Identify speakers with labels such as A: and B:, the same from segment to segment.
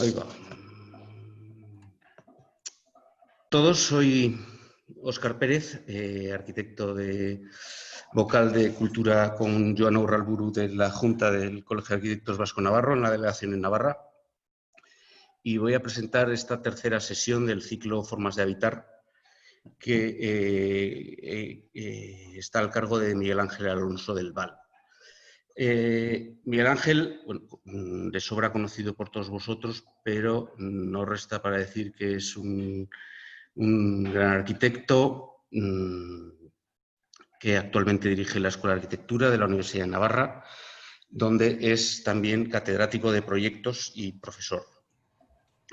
A: Ahí va. Todos, soy Óscar Pérez, arquitecto vocal de Cultura con Joana Urralburu de la Junta del Colegio de Arquitectos Vasco Navarro en la delegación en Navarra. Y voy a presentar esta tercera sesión del ciclo Formas de Habitar, que está al cargo de Miguel Ángel Alonso del Val. Miguel Ángel, bueno, de sobra conocido por todos vosotros, pero no resta para decir que es un gran arquitecto que actualmente dirige la Escuela de Arquitectura de la Universidad de Navarra, donde es también catedrático de proyectos y profesor.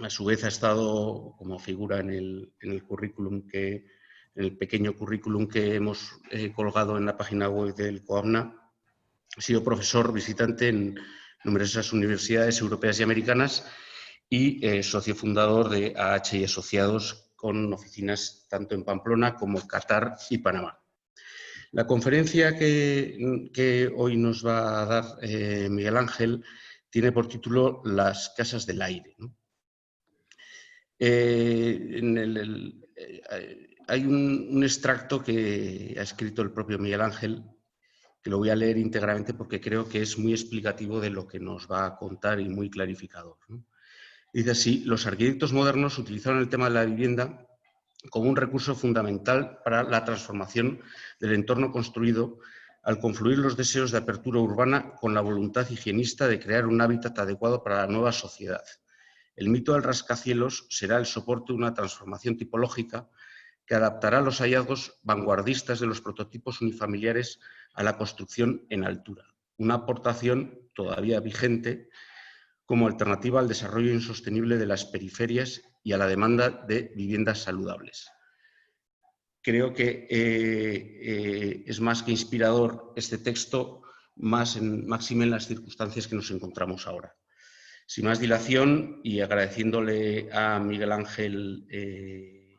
A: A su vez ha estado como figura en el currículum en el pequeño currículum que hemos colgado en la página web del COABNA. Ha sido profesor visitante en numerosas universidades europeas y americanas y socio fundador de AH y Asociados, con oficinas tanto en Pamplona como Qatar y Panamá. La conferencia que hoy nos va a dar Miguel Ángel tiene por título Las casas del aire, ¿no? Hay un extracto que ha escrito el propio Miguel Ángel, que lo voy a leer íntegramente porque creo que es muy explicativo de lo que nos va a contar y muy clarificador, ¿no? Dice así: los arquitectos modernos utilizaron el tema de la vivienda como un recurso fundamental para la transformación del entorno construido, al confluir los deseos de apertura urbana con la voluntad higienista de crear un hábitat adecuado para la nueva sociedad. El mito del rascacielos será el soporte de una transformación tipológica que adaptará los hallazgos vanguardistas de los prototipos unifamiliares a la construcción en altura, una aportación todavía vigente como alternativa al desarrollo insostenible de las periferias y a la demanda de viviendas saludables. Creo que es más que inspirador este texto, máxime en las circunstancias que nos encontramos ahora. Sin más dilación, y agradeciéndole a Miguel Ángel el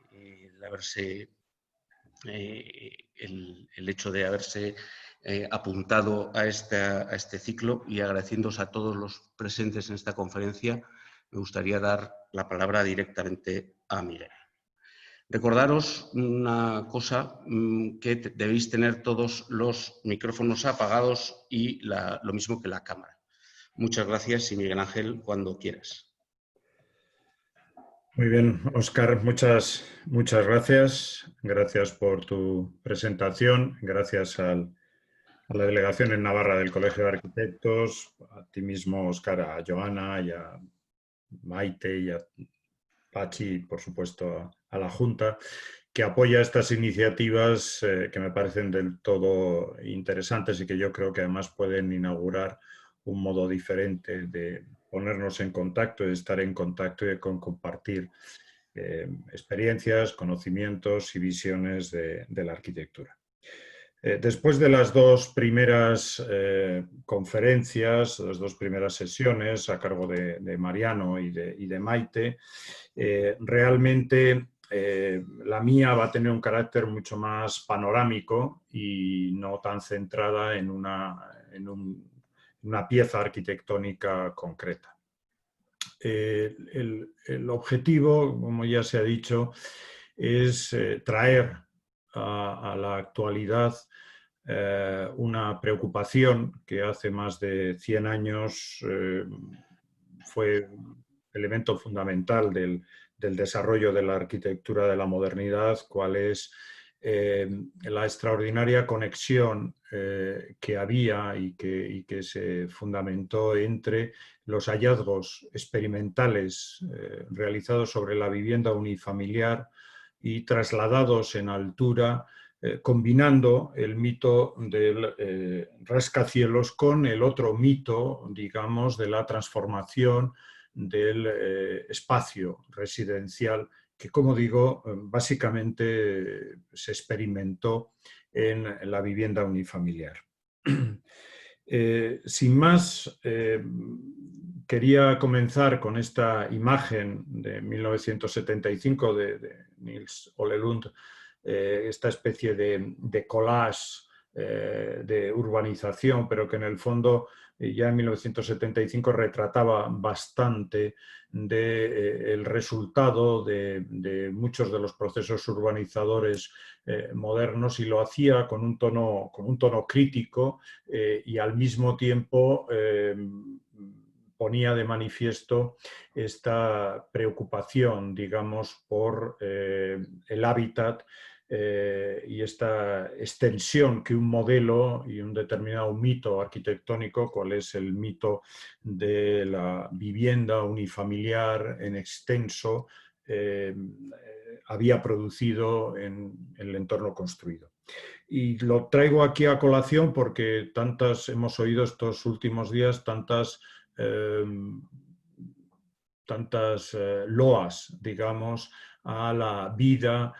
A: hecho de haberse apuntado a este ciclo, y agradeciéndoos a todos los presentes en esta conferencia, me gustaría dar la palabra directamente a Miguel. Recordaros una cosa, que debéis tener todos los micrófonos apagados y lo mismo que la cámara. Muchas gracias y Miguel Ángel, cuando quieras.
B: Muy bien, Óscar, muchas gracias. Gracias por tu presentación. Gracias a la delegación en Navarra del Colegio de Arquitectos, a ti mismo, Óscar, a Joana y a Maite y a Pachi, y por supuesto a la Junta, que apoya estas iniciativas que me parecen del todo interesantes y que yo creo que además pueden inaugurar un modo diferente de ponernos en contacto, de estar en contacto y de compartir experiencias, conocimientos y visiones de la arquitectura. Después de las dos primeras conferencias, las dos primeras sesiones a cargo de Mariano y de Maite, realmente la mía va a tener un carácter mucho más panorámico y no tan centrada en una pieza arquitectónica concreta. El objetivo, como ya se ha dicho, es traer a la actualidad una preocupación que hace más de 100 años fue elemento fundamental del desarrollo de la arquitectura de la modernidad, cuál es la extraordinaria conexión que había y que se fundamentó entre los hallazgos experimentales realizados sobre la vivienda unifamiliar y trasladados en altura, combinando el mito del rascacielos con el otro mito, digamos, de la transformación del espacio residencial que, como digo, básicamente se experimentó en la vivienda unifamiliar. Sin más, quería comenzar con esta imagen de 1975 de Nils Olelund, esta especie de collage de urbanización, pero que en el fondo ya en 1975 retrataba bastante el resultado de muchos de los procesos urbanizadores modernos, y lo hacía con un tono crítico y al mismo tiempo ponía de manifiesto esta preocupación, digamos, por el hábitat y esta extensión que un modelo y un determinado mito arquitectónico, cual es el mito de la vivienda unifamiliar en extenso, había producido en el entorno construido. Y lo traigo aquí a colación porque hemos oído estos últimos días tantas loas, digamos, a la vida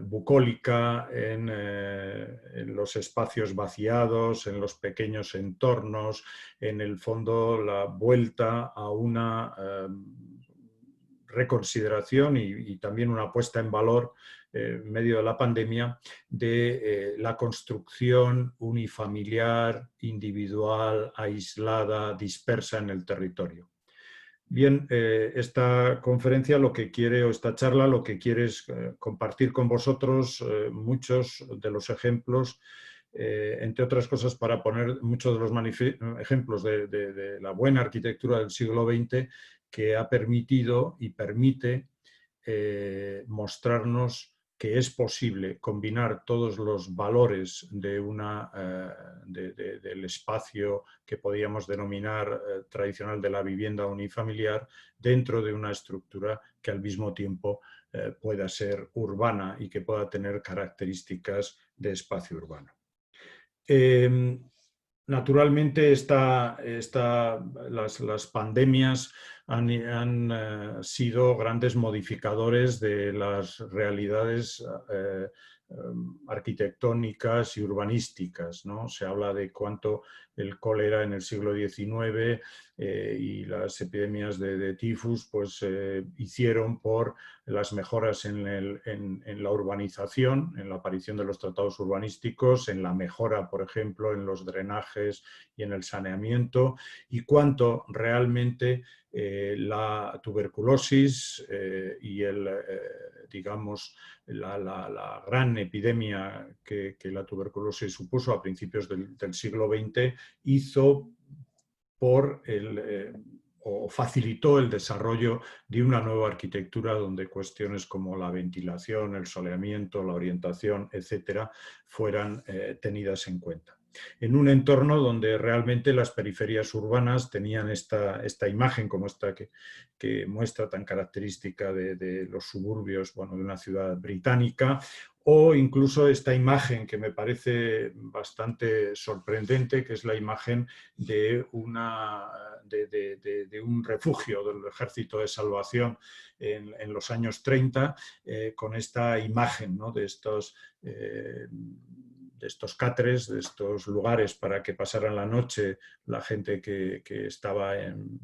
B: bucólica en los espacios vaciados, en los pequeños entornos, en el fondo la vuelta a una reconsideración y también una puesta en valor en medio de la pandemia de la construcción unifamiliar, individual, aislada, dispersa en el territorio. Bien, esta conferencia lo que quiere, o esta charla, lo que quiere es compartir con vosotros muchos de los ejemplos, entre otras cosas para poner muchos de los ejemplos de la buena arquitectura del siglo XX que ha permitido y permite mostrarnos que es posible combinar todos los valores del espacio que podríamos denominar tradicional de la vivienda unifamiliar dentro de una estructura que al mismo tiempo pueda ser urbana y que pueda tener características de espacio urbano. Naturalmente, las pandemias han sido grandes modificadores de las realidades arquitectónicas y urbanísticas, ¿no? Se habla de cuánto el cólera en el siglo XIX y las epidemias de tifus pues, hicieron por las mejoras en la urbanización, en la aparición de los tratados urbanísticos, en la mejora, por ejemplo, en los drenajes y en el saneamiento, y cuánto realmente la tuberculosis y digamos, la gran epidemia que la tuberculosis supuso a principios del siglo XX hizo o facilitó el desarrollo de una nueva arquitectura donde cuestiones como la ventilación, el soleamiento, la orientación, etcétera, fueran tenidas en cuenta. En un entorno donde realmente las periferias urbanas tenían esta imagen como esta que muestra tan característica de los suburbios, bueno, de una ciudad británica, o incluso esta imagen que me parece bastante sorprendente, que es la imagen de un refugio del Ejército de Salvación en los años 30, con esta imagen, ¿no?, de estos cáteres, de estos lugares para que pasaran la noche la gente que estaba en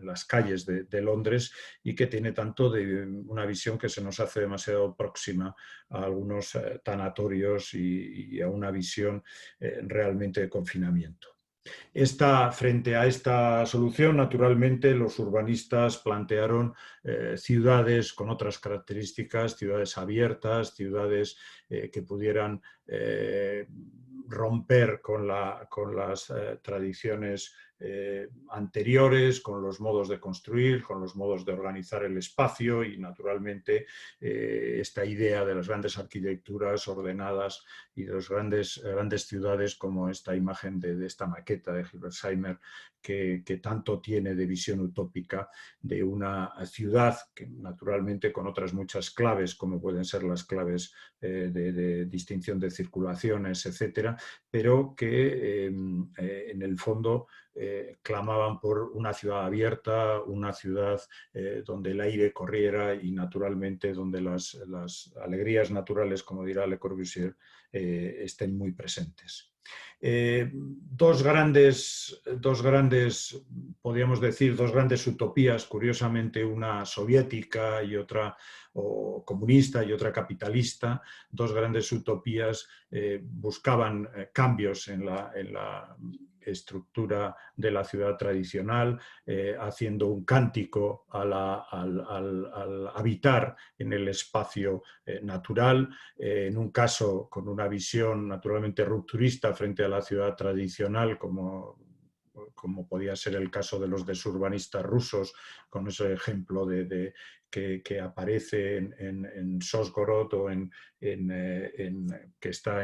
B: las calles de Londres, y que tiene tanto de una visión que se nos hace demasiado próxima a algunos tanatorios y a una visión realmente de confinamiento. Frente a esta solución, naturalmente, los urbanistas plantearon ciudades con otras características, ciudades abiertas, ciudades que pudieran romper con las tradiciones anteriores, con los modos de construir, con los modos de organizar el espacio, y naturalmente esta idea de las grandes arquitecturas ordenadas y de las grandes ciudades, como esta imagen de esta maqueta de Hilbersheimer que tanto tiene de visión utópica de una ciudad que naturalmente con otras muchas claves, como pueden ser las claves de distinción de circulaciones, etcétera, pero que en el fondo clamaban por una ciudad abierta, una ciudad donde el aire corriera y naturalmente donde las alegrías naturales, como dirá Le Corbusier, estén muy presentes. Dos grandes, podríamos decir, dos grandes utopías, curiosamente una soviética y otra comunista y otra capitalista, dos grandes utopías buscaban cambios en estructura de la ciudad tradicional, haciendo un cántico al habitar en el espacio natural, en un caso con una visión naturalmente rupturista frente a la ciudad tradicional, como podía ser el caso de los desurbanistas rusos, con ese ejemplo que aparece en Sosgorod o que está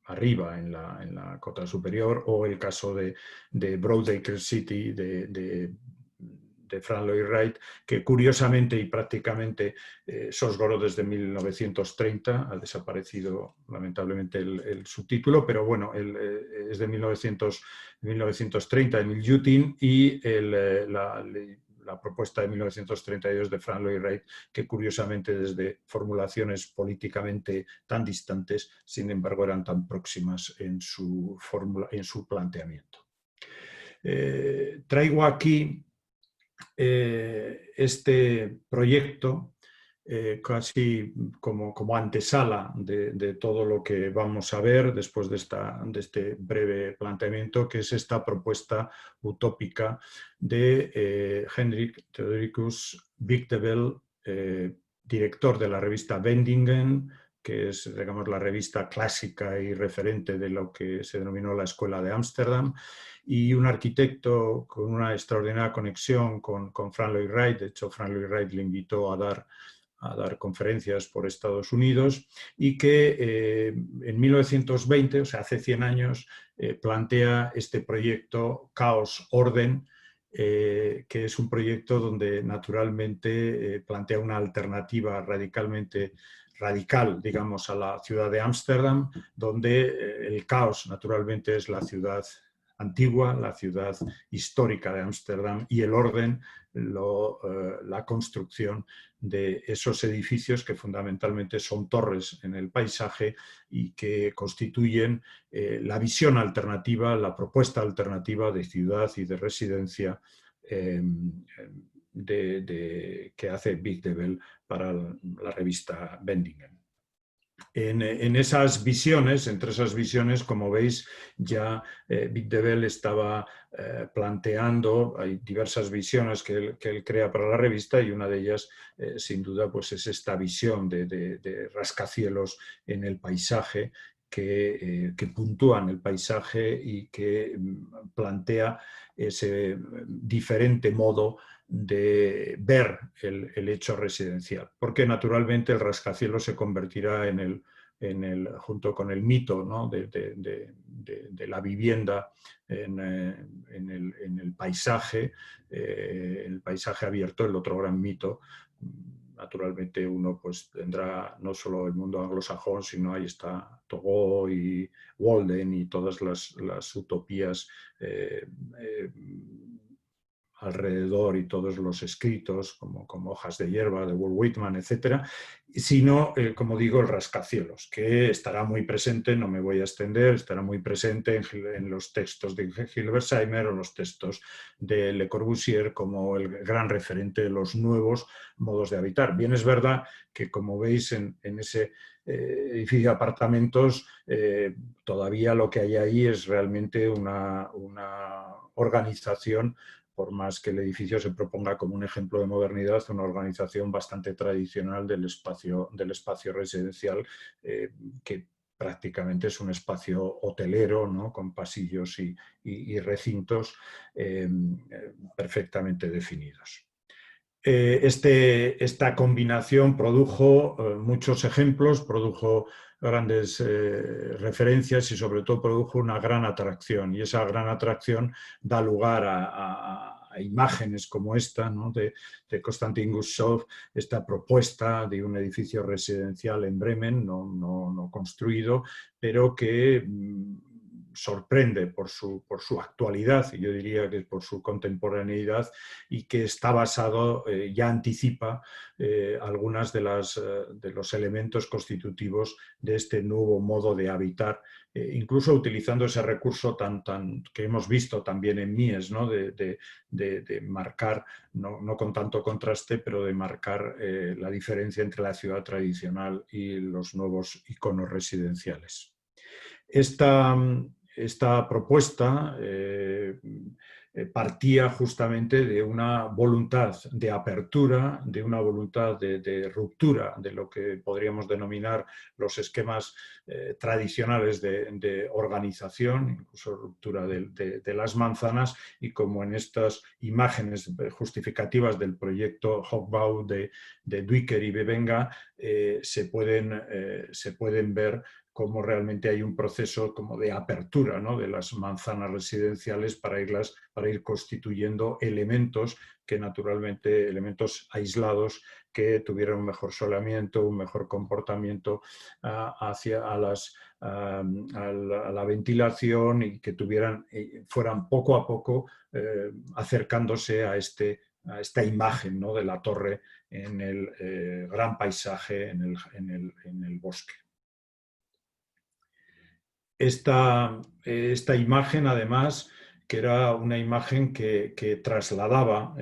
B: arriba, en la cota superior, o el caso de Broadacre City de Frank Lloyd Wright, que curiosamente y prácticamente Sosgorod desde 1930, ha desaparecido lamentablemente el subtítulo, pero bueno, es de 1930 de Miljutin, y la propuesta de 1932 de Frank Lloyd Wright, que curiosamente desde formulaciones políticamente tan distantes, sin embargo eran tan próximas en su planteamiento. Traigo aquí este proyecto casi como antesala de todo lo que vamos a ver después de este breve planteamiento, que es esta propuesta utópica de Hendrik Theodoricus Bigdebel, director de la revista Wendingen, que es, digamos, la revista clásica y referente de lo que se denominó la Escuela de Ámsterdam, y un arquitecto con una extraordinaria conexión con Frank Lloyd Wright. De hecho, Frank Lloyd Wright le invitó a dar conferencias por Estados Unidos, y que en 1920, o sea, hace 100 años, plantea este proyecto Caos Orden, que es un proyecto donde naturalmente plantea una alternativa radical, digamos, a la ciudad de Ámsterdam, donde el caos naturalmente es la ciudad antigua, la ciudad histórica de Ámsterdam, y el orden, la construcción de esos edificios que fundamentalmente son torres en el paisaje y que constituyen la visión alternativa, la propuesta alternativa de ciudad y de residencia que hace Bigdebel para la revista Wendingen. Entre esas visiones, como veis, ya Bigdebel estaba planteando, hay diversas visiones que él crea para la revista, y una de ellas, sin duda, pues es esta visión de rascacielos en el paisaje, que puntúan el paisaje y que plantea ese diferente modo de ver el hecho residencial, porque naturalmente el rascacielos se convertirá junto con el mito, ¿no?, de la vivienda en el paisaje abierto, el otro gran mito. Naturalmente uno pues tendrá no solo el mundo anglosajón, sino ahí está Thoreau y Walden y todas las utopías alrededor, y todos los escritos como Hojas de hierba de Walt Whitman, etc., sino, como digo, el rascacielos, que estará muy presente, no me voy a extender, estará muy presente en los textos de Hilbersheimer o los textos de Le Corbusier como el gran referente de los nuevos modos de habitar. Bien, es verdad que, como veis en ese edificio de apartamentos, todavía lo que hay ahí es realmente una organización, por más que el edificio se proponga como un ejemplo de modernidad, una organización bastante tradicional del espacio residencial, que prácticamente es un espacio hotelero, ¿no?, con pasillos y recintos perfectamente definidos. Esta combinación produjo muchos ejemplos, produjo grandes referencias, y sobre todo produjo una gran atracción, y esa gran atracción da lugar a imágenes como esta, ¿no?, de Konstantin Gusschow, esta propuesta de un edificio residencial en Bremen, no construido, pero que sorprende por su actualidad, y yo diría que por su contemporaneidad, y que está basado, ya anticipa algunas de los elementos constitutivos de este nuevo modo de habitar, incluso utilizando ese recurso que hemos visto también en Mies, ¿no?, de marcar, no con tanto contraste, pero de marcar la diferencia entre la ciudad tradicional y los nuevos iconos residenciales. Esta propuesta partía justamente de una voluntad de apertura, de una voluntad de ruptura de lo que podríamos denominar los esquemas tradicionales de organización, incluso ruptura de las manzanas, y como en estas imágenes justificativas del proyecto Hochbau de Duiker y Bebenga se pueden ver cómo realmente hay un proceso como de apertura, ¿no?, de las manzanas residenciales para ir constituyendo elementos que naturalmente, elementos aislados que tuvieran un mejor soleamiento, un mejor comportamiento hacia a la ventilación, y que fueran poco a poco acercándose a esta imagen, ¿no?, de la torre en el gran paisaje, en el bosque. Esta imagen, además, que era una imagen que trasladaba,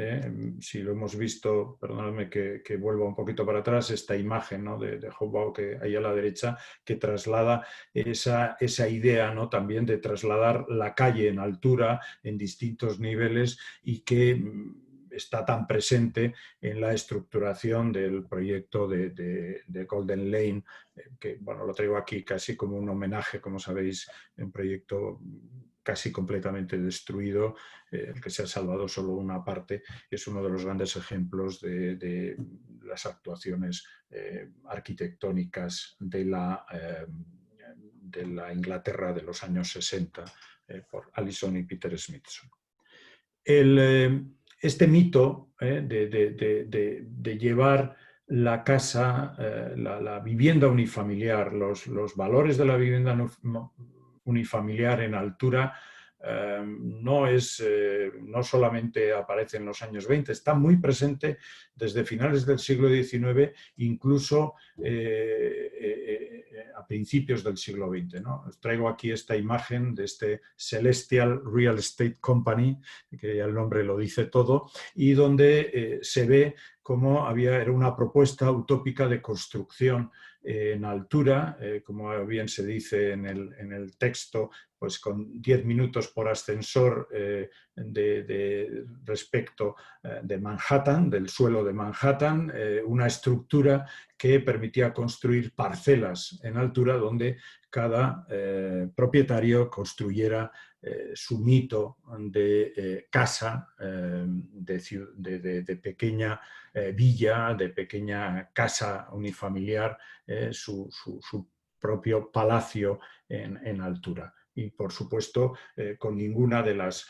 B: si lo hemos visto, perdóname que vuelva un poquito para atrás, esta imagen, ¿no?, de Hochbau que hay a la derecha, que traslada esa idea, ¿no?, también de trasladar la calle en altura, en distintos niveles, y que está tan presente en la estructuración del proyecto de Golden Lane, que bueno, lo traigo aquí casi como un homenaje, como sabéis, un proyecto casi completamente destruido, el que se ha salvado solo una parte. Es uno de los grandes ejemplos de las actuaciones arquitectónicas de la Inglaterra de los años 60 por Allison y Peter Smithson. Este mito de llevar la casa, la vivienda unifamiliar, los valores de la vivienda unifamiliar en altura, no solamente aparece en los años 20, está muy presente desde finales del siglo XIX, incluso a principios del siglo XX, ¿no? Os traigo aquí esta imagen de este Celestial Real Estate Company, que ya el nombre lo dice todo, y donde se ve cómo era una propuesta utópica de construcción en altura, como bien se dice en el texto, pues con 10 minutos por ascensor respecto de Manhattan, del suelo de Manhattan, una estructura que permitía construir parcelas en altura donde cada propietario construyera su mito de casa, de pequeña villa, de pequeña casa unifamiliar, su propio palacio en altura. Y, por supuesto, con ninguna de las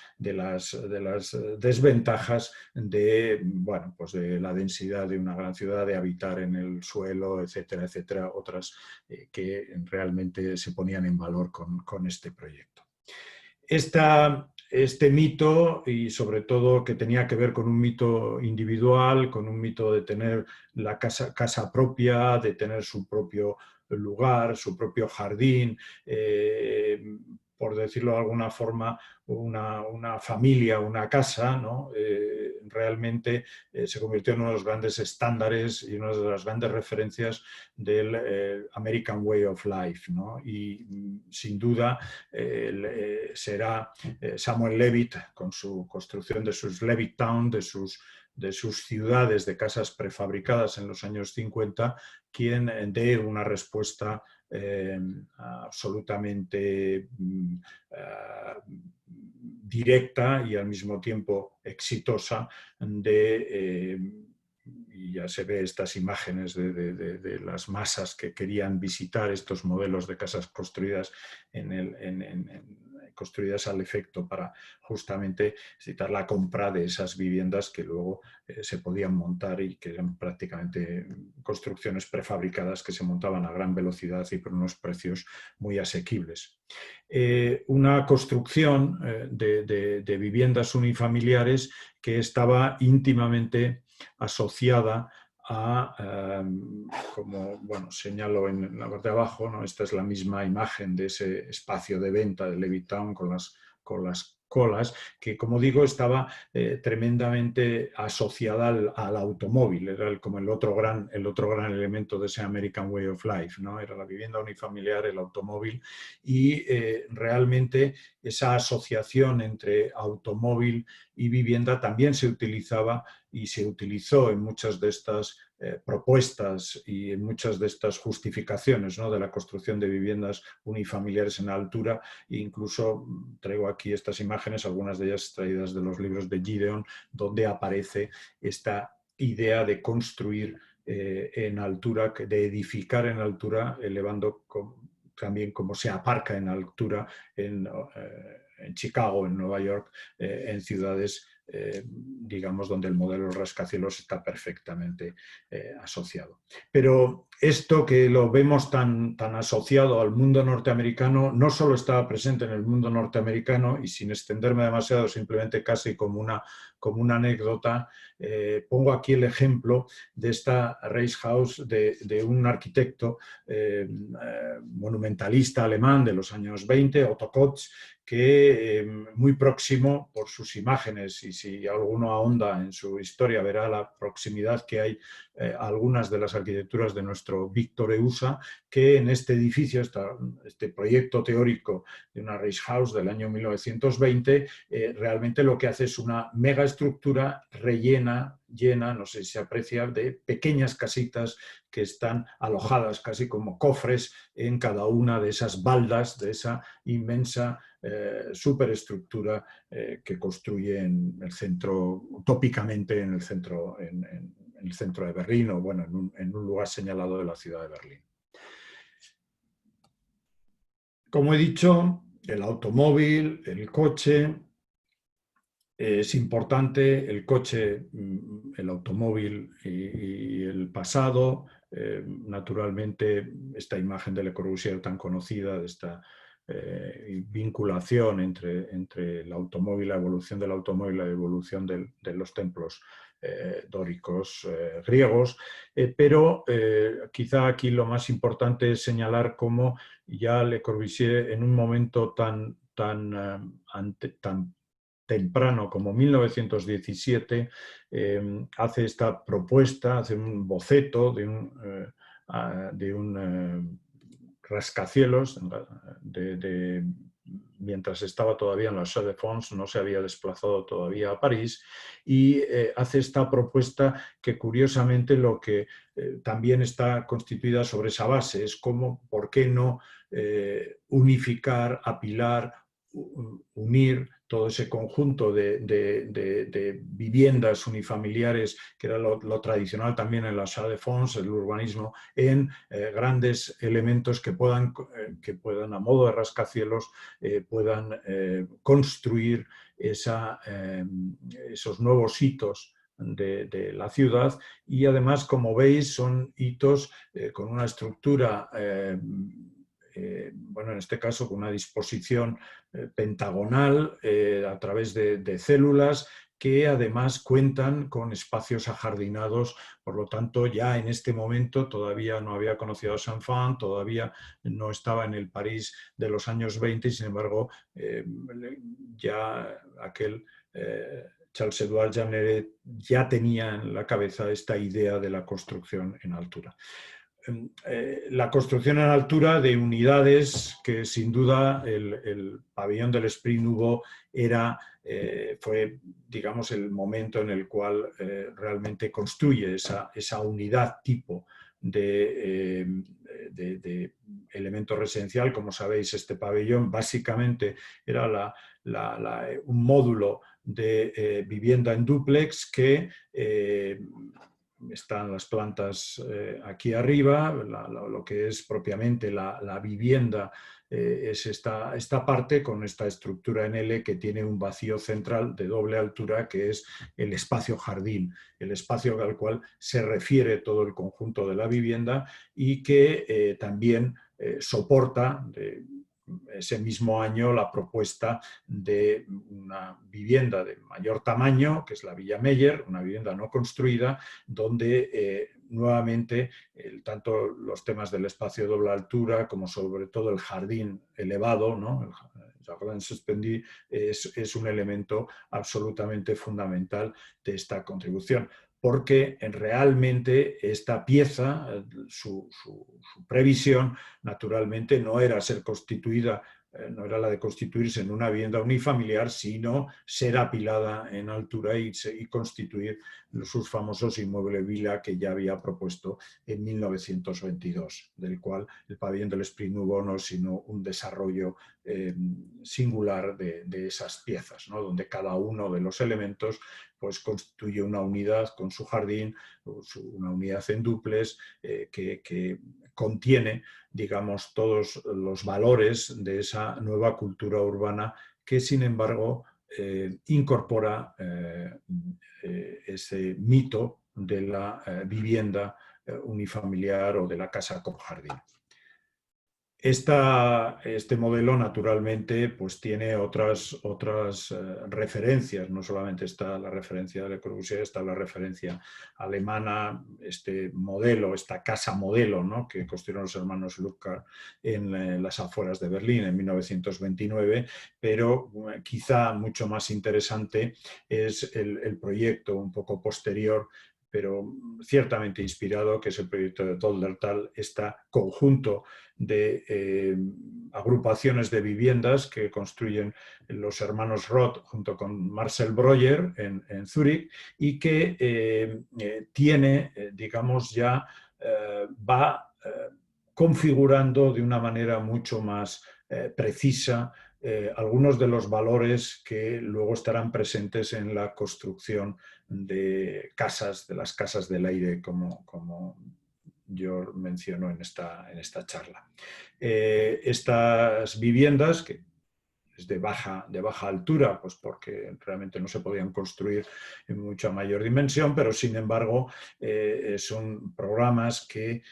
B: desventajas bueno, pues de la densidad de una gran ciudad, de habitar en el suelo, etcétera, etcétera, otras que realmente se ponían en valor con este proyecto. Este mito, y sobre todo que tenía que ver con un mito individual, con un mito de tener la casa propia, de tener su propio lugar, su propio jardín, por decirlo de alguna forma, una familia, una casa, ¿no? Realmente se convirtió en uno de los grandes estándares y una de las grandes referencias del American Way of Life, ¿no? Y sin duda será Samuel Levitt, con su construcción de sus Levittown, de sus ciudades de casas prefabricadas en los años 50, quien dé una respuesta absolutamente directa y al mismo tiempo exitosa y ya se ve estas imágenes de las masas que querían visitar estos modelos de casas construidas construidas al efecto para justamente citar la compra de esas viviendas que luego se podían montar y que eran prácticamente construcciones prefabricadas que se montaban a gran velocidad y por unos precios muy asequibles. Una construcción de viviendas unifamiliares que estaba íntimamente asociada como bueno, señalo en la parte de abajo, ¿no? Esta es la misma imagen de ese espacio de venta de Levittown con las colas, que como digo estaba tremendamente asociada al automóvil, era como el otro gran elemento de ese American Way of Life, ¿no? Era la vivienda unifamiliar, el automóvil, y realmente esa asociación entre automóvil y vivienda también se utilizaba y se utilizó en muchas de estas propuestas y en muchas de estas justificaciones, ¿no?, de la construcción de viviendas unifamiliares en altura. E incluso traigo aquí estas imágenes, algunas de ellas extraídas de los libros de Gideon, donde aparece esta idea de construir en altura, de edificar en altura, elevando también como se aparca en altura en Chicago, en Nueva York, en ciudades, digamos, donde el modelo rascacielos está perfectamente asociado. Pero esto que lo vemos tan asociado al mundo norteamericano no solo estaba presente en el mundo norteamericano, y sin extenderme demasiado, simplemente casi como una anécdota, pongo aquí el ejemplo de esta Reichshaus de un arquitecto monumentalista alemán de los años 20, Otto Kotz, que muy próximo por sus imágenes, y si alguno ahonda en su historia verá la proximidad que hay a algunas de las arquitecturas de nuestro Víctor Eusa, que en este edificio, este proyecto teórico de una Reichshaus del año 1920, realmente lo que hace es una megaestructura llena, no sé si se aprecia, de pequeñas casitas que están alojadas casi como cofres en cada una de esas baldas de esa inmensa superestructura que construye en el centro, utópicamente en el centro, en el centro de Berlín, o bueno, en un lugar señalado de la ciudad de Berlín. Como he dicho, el automóvil, el coche, es importante, el coche, el automóvil y el pasado. Naturalmente, esta imagen de Le Corbusier tan conocida, de esta vinculación entre el automóvil, la evolución del automóvil, la evolución de los templos dóricos griegos, pero quizá aquí lo más importante es señalar cómo ya Le Corbusier, en un momento tan temprano como 1917, hace esta propuesta, hace un boceto de un rascacielos, mientras estaba todavía en la Chaux de Fonds, no se había desplazado todavía a París, y hace esta propuesta que curiosamente lo que también está constituida sobre esa base es cómo, por qué no unificar, apilar, unir todo ese conjunto de viviendas unifamiliares, que era lo tradicional también en la Chaux de Fonds, el urbanismo, en grandes elementos que puedan, a modo de rascacielos, puedan construir esos nuevos hitos de la ciudad. Y además, como veis, son hitos con una estructura, bueno, en este caso con una disposición pentagonal a través de células, que además cuentan con espacios ajardinados. Por lo tanto, ya en este momento todavía no había conocido a Saint-Fan, todavía no estaba en el París de los años 20, y sin embargo ya aquel Charles-Édouard Jeanneret ya tenía en la cabeza esta idea de la construcción en altura. La construcción en altura de unidades que sin duda el pabellón del Esprit Nouveau fue, digamos, el momento en el cual realmente construye esa unidad tipo de elemento residencial. Como sabéis, este pabellón básicamente era un módulo de vivienda en dúplex que están las plantas aquí arriba, lo que es propiamente la vivienda es esta parte con esta estructura en L que tiene un vacío central de doble altura, que es el espacio jardín, el espacio al cual se refiere todo el conjunto de la vivienda, y que también soporta ese mismo año la propuesta de una vivienda de mayor tamaño, que es la Villa Meyer, una vivienda no construida, donde nuevamente tanto los temas del espacio de doble altura como sobre todo el jardín elevado, ¿no? jardin suspendu es un elemento absolutamente fundamental de esta contribución, porque realmente esta pieza, su previsión, naturalmente no era ser constituida, no era la de constituirse en una vivienda unifamiliar, sino ser apilada en altura y constituir sus famosos inmuebles vila que ya había propuesto en 1922, del cual el pabellón del Esprit Nouveau no es sino un desarrollo singular de esas piezas, ¿no? Donde cada uno de los elementos pues constituye una unidad con su jardín, una unidad en dúplex que contiene, digamos, todos los valores de esa nueva cultura urbana que, sin embargo, incorpora ese mito de la vivienda unifamiliar o de la casa con jardín. Este modelo, naturalmente, pues tiene otras referencias. No solamente está la referencia de Le Corbusier, está la referencia alemana, este modelo, esta casa modelo, ¿no?, que construyeron los hermanos Luckar en las afueras de Berlín en 1929, pero quizá mucho más interesante es el proyecto un poco posterior, pero ciertamente inspirado, que es el proyecto de Tolldertal, este conjunto de agrupaciones de viviendas que construyen los hermanos Roth junto con Marcel Breuer en Zúrich, y que tiene, digamos, ya va configurando de una manera mucho más precisa algunos de los valores que luego estarán presentes en la construcción de casas, de las casas del aire, como yo menciono en esta charla. Estas viviendas, que es de baja altura, pues porque realmente no se podían construir en mucha mayor dimensión, pero sin embargo son programas que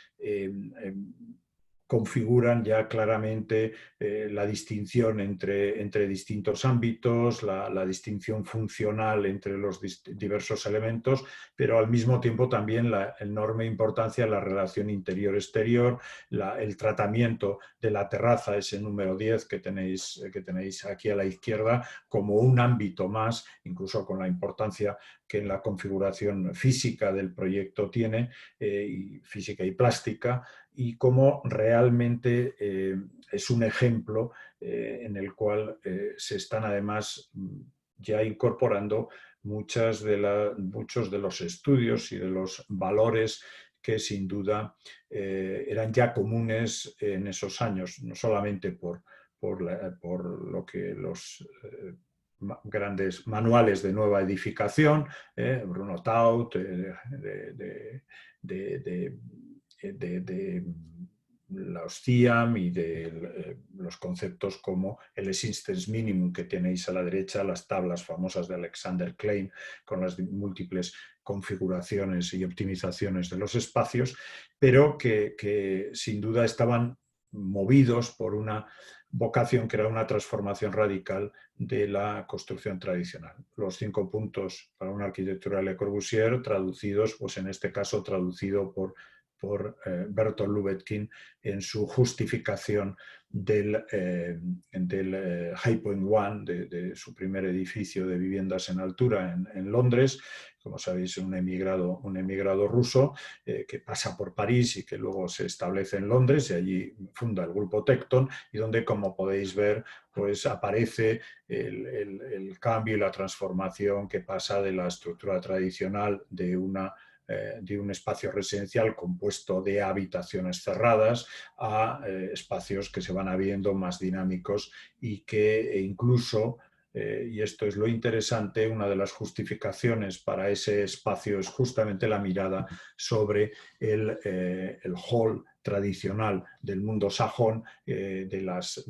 B: configuran ya claramente la distinción entre distintos ámbitos, la distinción funcional entre los diversos elementos, pero al mismo tiempo también la enorme importancia de la relación interior-exterior, el tratamiento de la terraza, ese número 10 que tenéis aquí a la izquierda, como un ámbito más, incluso con la importancia que en la configuración física del proyecto tiene, física y plástica, y cómo realmente es un ejemplo en el cual se están además ya incorporando muchos de los estudios y de los valores que sin duda eran ya comunes en esos años, no solamente por lo que los grandes manuales de nueva edificación, Bruno Taut, de los CIAM y de los conceptos como el Existence Minimum que tenéis a la derecha, las tablas famosas de Alexander Klein con las múltiples configuraciones y optimizaciones de los espacios, pero que sin duda estaban movidos por una vocación que era una transformación radical de la construcción tradicional. Los 5 puntos para una arquitectura de Le Corbusier, traducidos, pues en este caso traducido por Bertolt Lubetkin en su justificación del High Point One, de su primer edificio de viviendas en altura en Londres. Como sabéis, un emigrado ruso que pasa por París y que luego se establece en Londres, y allí funda el grupo Tecton, y donde, como podéis ver, pues aparece el cambio y la transformación que pasa de la estructura tradicional de un espacio residencial compuesto de habitaciones cerradas a espacios que se van habiendo más dinámicos y que incluso, y esto es lo interesante, una de las justificaciones para ese espacio es justamente la mirada sobre el hall tradicional del mundo sajón, de las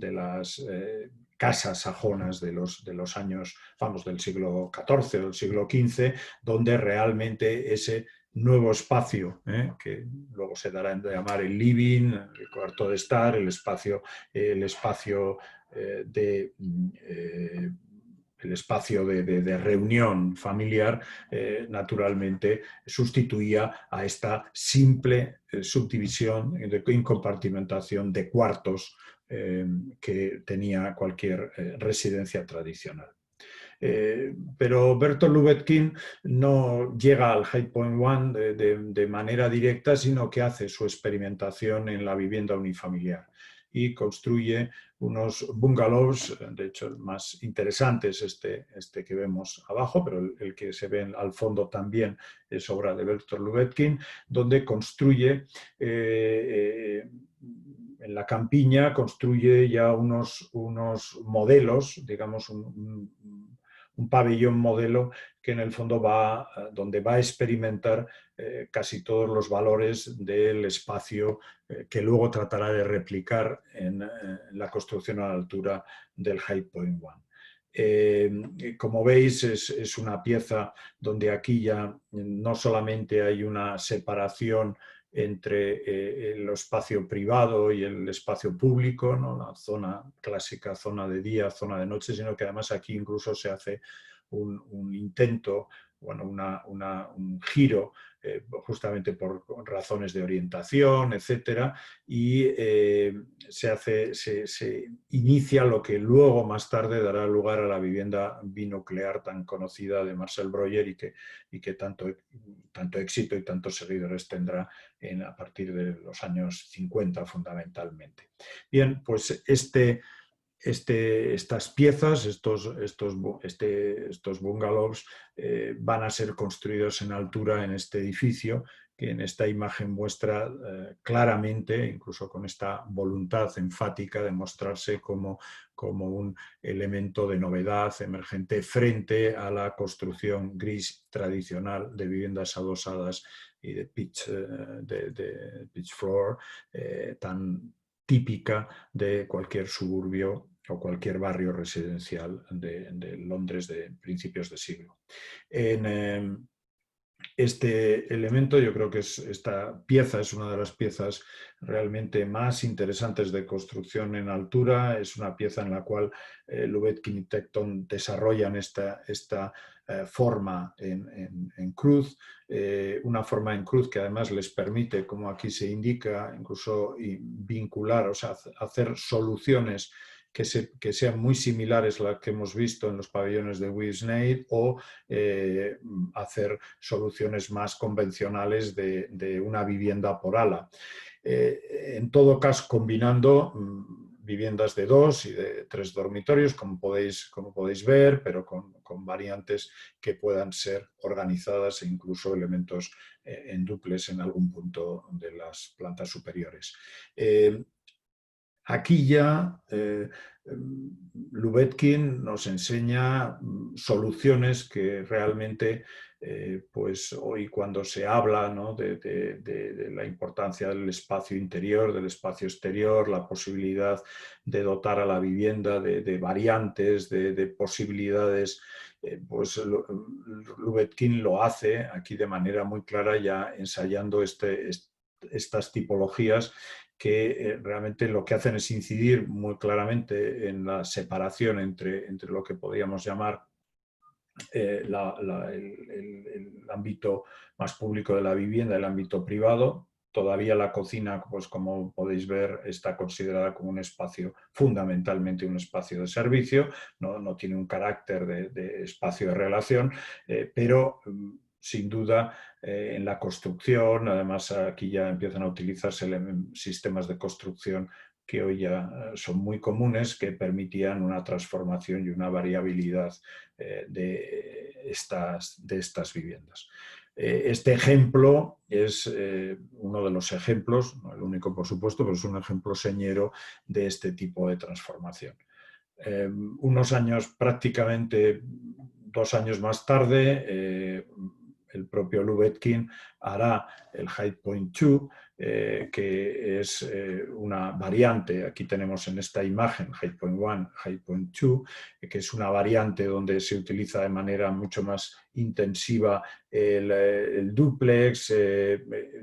B: casas sajonas de los años, vamos, del siglo XIV o del siglo XV, donde realmente ese nuevo espacio, que luego se dará a llamar el living, el cuarto de estar, el espacio de reunión familiar, naturalmente sustituía a esta simple subdivisión de compartimentación de cuartos que tenía cualquier residencia tradicional. Pero Bertolt Lubetkin no llega al High Point One de manera directa, sino que hace su experimentación en la vivienda unifamiliar y construye unos bungalows, de hecho el más interesante es este que vemos abajo, pero el que se ve al fondo también es obra de Bertolt Lubetkin, donde construye en la campiña, construye ya unos modelos, digamos un pabellón modelo que en el fondo donde va a experimentar casi todos los valores del espacio que luego tratará de replicar en la construcción a la altura del High Point One. Como veis, es una pieza donde aquí ya no solamente hay una separación entre el espacio privado y el espacio público, ¿no? La zona clásica, zona de día, zona de noche, sino que además aquí incluso se hace un intento, bueno, un giro justamente por razones de orientación, etcétera, y se inicia lo que luego más tarde dará lugar a la vivienda binuclear tan conocida de Marcel Breuer y que tanto éxito y tantos seguidores tendrá a partir de los años 50 fundamentalmente. Bien, pues estas piezas, estos bungalows van a ser construidos en altura en este edificio, que en esta imagen muestra claramente, incluso con esta voluntad enfática de mostrarse como un elemento de novedad emergente frente a la construcción gris tradicional de viviendas adosadas y de pitch floor tan típica de cualquier suburbio o cualquier barrio residencial de Londres de principios de siglo. Este elemento, yo creo que esta pieza es una de las piezas realmente más interesantes de construcción en altura. Es una pieza en la cual Lubetkin y Tecton desarrollan esta forma en cruz, una forma en cruz que además les permite, como aquí se indica, incluso vincular, o sea, hacer soluciones que sean muy similares a las que hemos visto en los pabellones de Wisnade o hacer soluciones más convencionales de una vivienda por ala. En todo caso, combinando viviendas de 2 y de 3 dormitorios, como podéis ver, pero con variantes que puedan ser organizadas e incluso elementos en dúplex en algún punto de las plantas superiores. Aquí ya Lubetkin nos enseña soluciones que realmente, pues hoy cuando se habla, ¿no?, de la importancia del espacio interior, del espacio exterior, la posibilidad de dotar a la vivienda de variantes, de posibilidades, pues Lubetkin lo hace aquí de manera muy clara, ya ensayando estas tipologías que realmente lo que hacen es incidir muy claramente en la separación entre lo que podríamos llamar el ámbito más público de la vivienda, el ámbito privado. Todavía la cocina, pues como podéis ver, está considerada como un espacio, fundamentalmente un espacio de servicio, no tiene un carácter de espacio de relación, pero sin duda en la construcción, además aquí ya empiezan a utilizarse sistemas de construcción que hoy ya son muy comunes, que permitían una transformación y una variabilidad de estas viviendas. Este ejemplo es uno de los ejemplos, no el único por supuesto, pero es un ejemplo señero de este tipo de transformación. Unos años, prácticamente 2 años más tarde, el propio Lubetkin hará el High Point 2, que es una variante, aquí tenemos en esta imagen High Point 1, High Point 2, que es una variante donde se utiliza de manera mucho más intensiva el dúplex,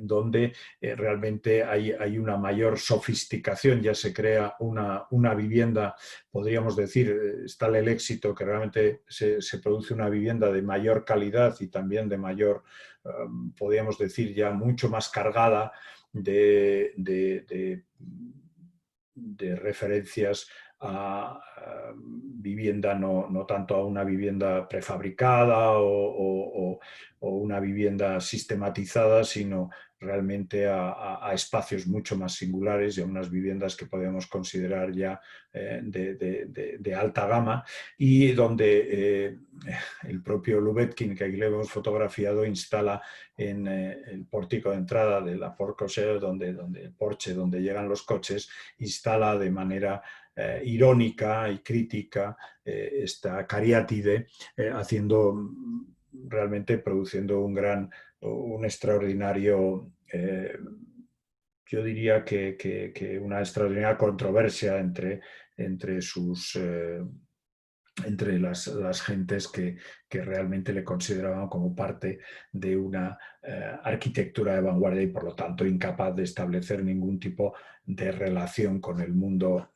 B: donde realmente hay una mayor sofisticación, ya se crea una vivienda, podríamos decir, está el éxito que realmente se produce una vivienda de mayor calidad y también de mayor, podríamos decir, ya mucho más cargada de de referencias a vivienda, no tanto a una vivienda prefabricada o una vivienda sistematizada, sino realmente a espacios mucho más singulares y a unas viviendas que podemos considerar ya de alta gama, y donde el propio Lubetkin, que aquí le hemos fotografiado, instala en el pórtico de entrada de la Porte Cochere, donde el porche donde llegan los coches, instala de manera irónica y crítica esta cariátide, realmente produciendo un extraordinario, yo diría que una extraordinaria controversia entre las gentes que realmente le consideraban como parte de una arquitectura de vanguardia y por lo tanto incapaz de establecer ningún tipo de relación con el mundo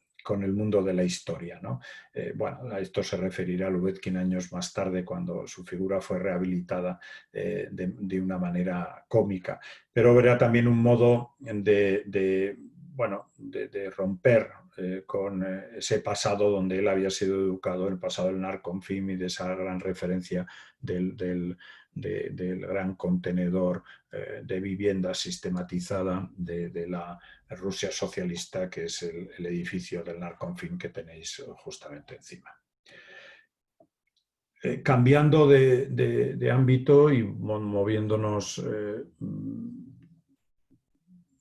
B: de la historia, ¿no? Bueno, a esto se referirá Lubetkin años más tarde, cuando su figura fue rehabilitada de una manera cómica. Pero verá también un modo de romper con ese pasado donde él había sido educado, el pasado del Narconfim, y de esa gran referencia del gran contenedor de vivienda sistematizada de la Rusia socialista, que es el edificio del Narconfim que tenéis justamente encima. Cambiando de ámbito y moviéndonos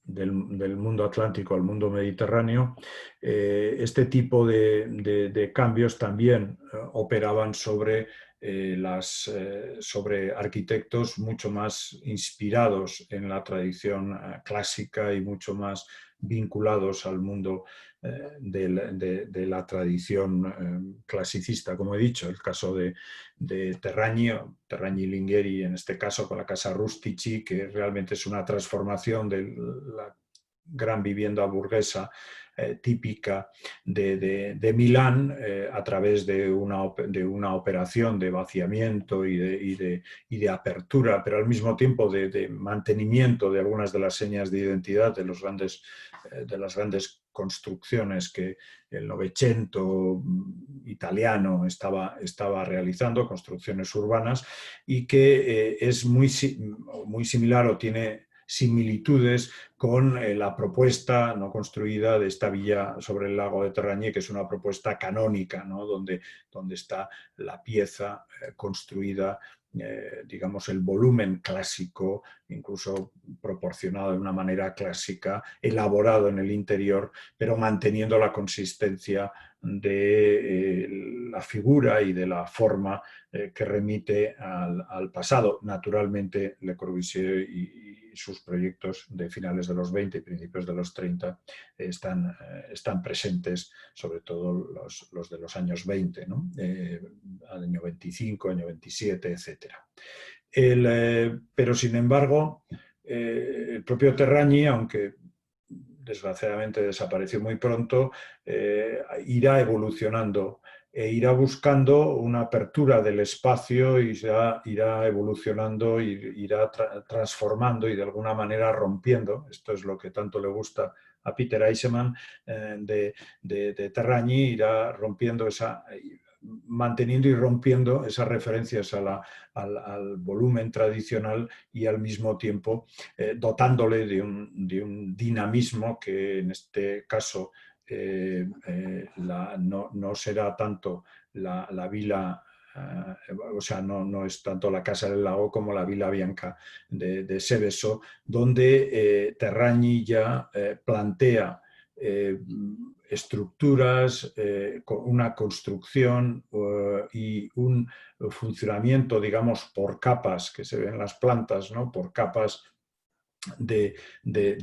B: del mundo atlántico al mundo mediterráneo, este tipo de cambios también operaban sobre arquitectos mucho más inspirados en la tradición clásica y mucho más vinculados al mundo de la tradición clasicista. Como he dicho, el caso de Terragni Lingueri, en este caso con la casa Rustici, que realmente es una transformación de la gran vivienda burguesa típica de Milán, a través de una operación de vaciamiento y de apertura, pero al mismo tiempo de mantenimiento de algunas de las señas de identidad de las grandes construcciones que el Novecento italiano estaba realizando, construcciones urbanas, y que es muy similar o tiene similitudes con la propuesta no construida de esta villa sobre el lago de Terragni, que es una propuesta canónica, ¿no? donde está la pieza construida, digamos, el volumen clásico, incluso proporcionado de una manera clásica, elaborado en el interior, pero manteniendo la consistencia de la figura y de la forma que remite al pasado. Naturalmente, Le Corbusier y sus proyectos de finales de los 20 y principios de los 30 están presentes, sobre todo los de los años 20, ¿no? Año 25, año 27, etc. Pero, sin embargo, el propio Terragni, aunque desgraciadamente desapareció muy pronto, irá evolucionando e irá buscando una apertura del espacio y irá evolucionando, irá transformando y de alguna manera rompiendo. Esto es lo que tanto le gusta a Peter Eisenman de Terragni, irá rompiendo manteniendo y rompiendo esas referencias al volumen tradicional y al mismo tiempo dotándole de un dinamismo que en este caso no será tanto la villa, o sea, no es tanto la Casa del Lago como la Villa Bianca de Seveso, donde Terragni ya plantea estructuras, una construcción y un funcionamiento, digamos, por capas, que se ven en las plantas, ¿no? Por capas de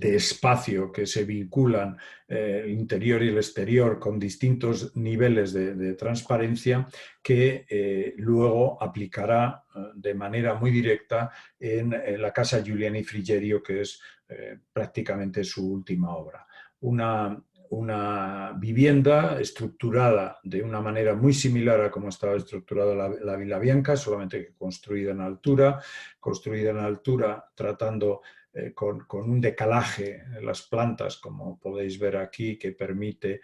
B: espacio que se vinculan el interior y el exterior con distintos niveles de transparencia, que luego aplicará de manera muy directa en la casa Giuliani Frigerio, que es prácticamente su última obra. Una vivienda estructurada de una manera muy similar a cómo estaba estructurada la Villa Bianca, solamente que construida en altura tratando con un decalaje en las plantas, como podéis ver aquí, que permite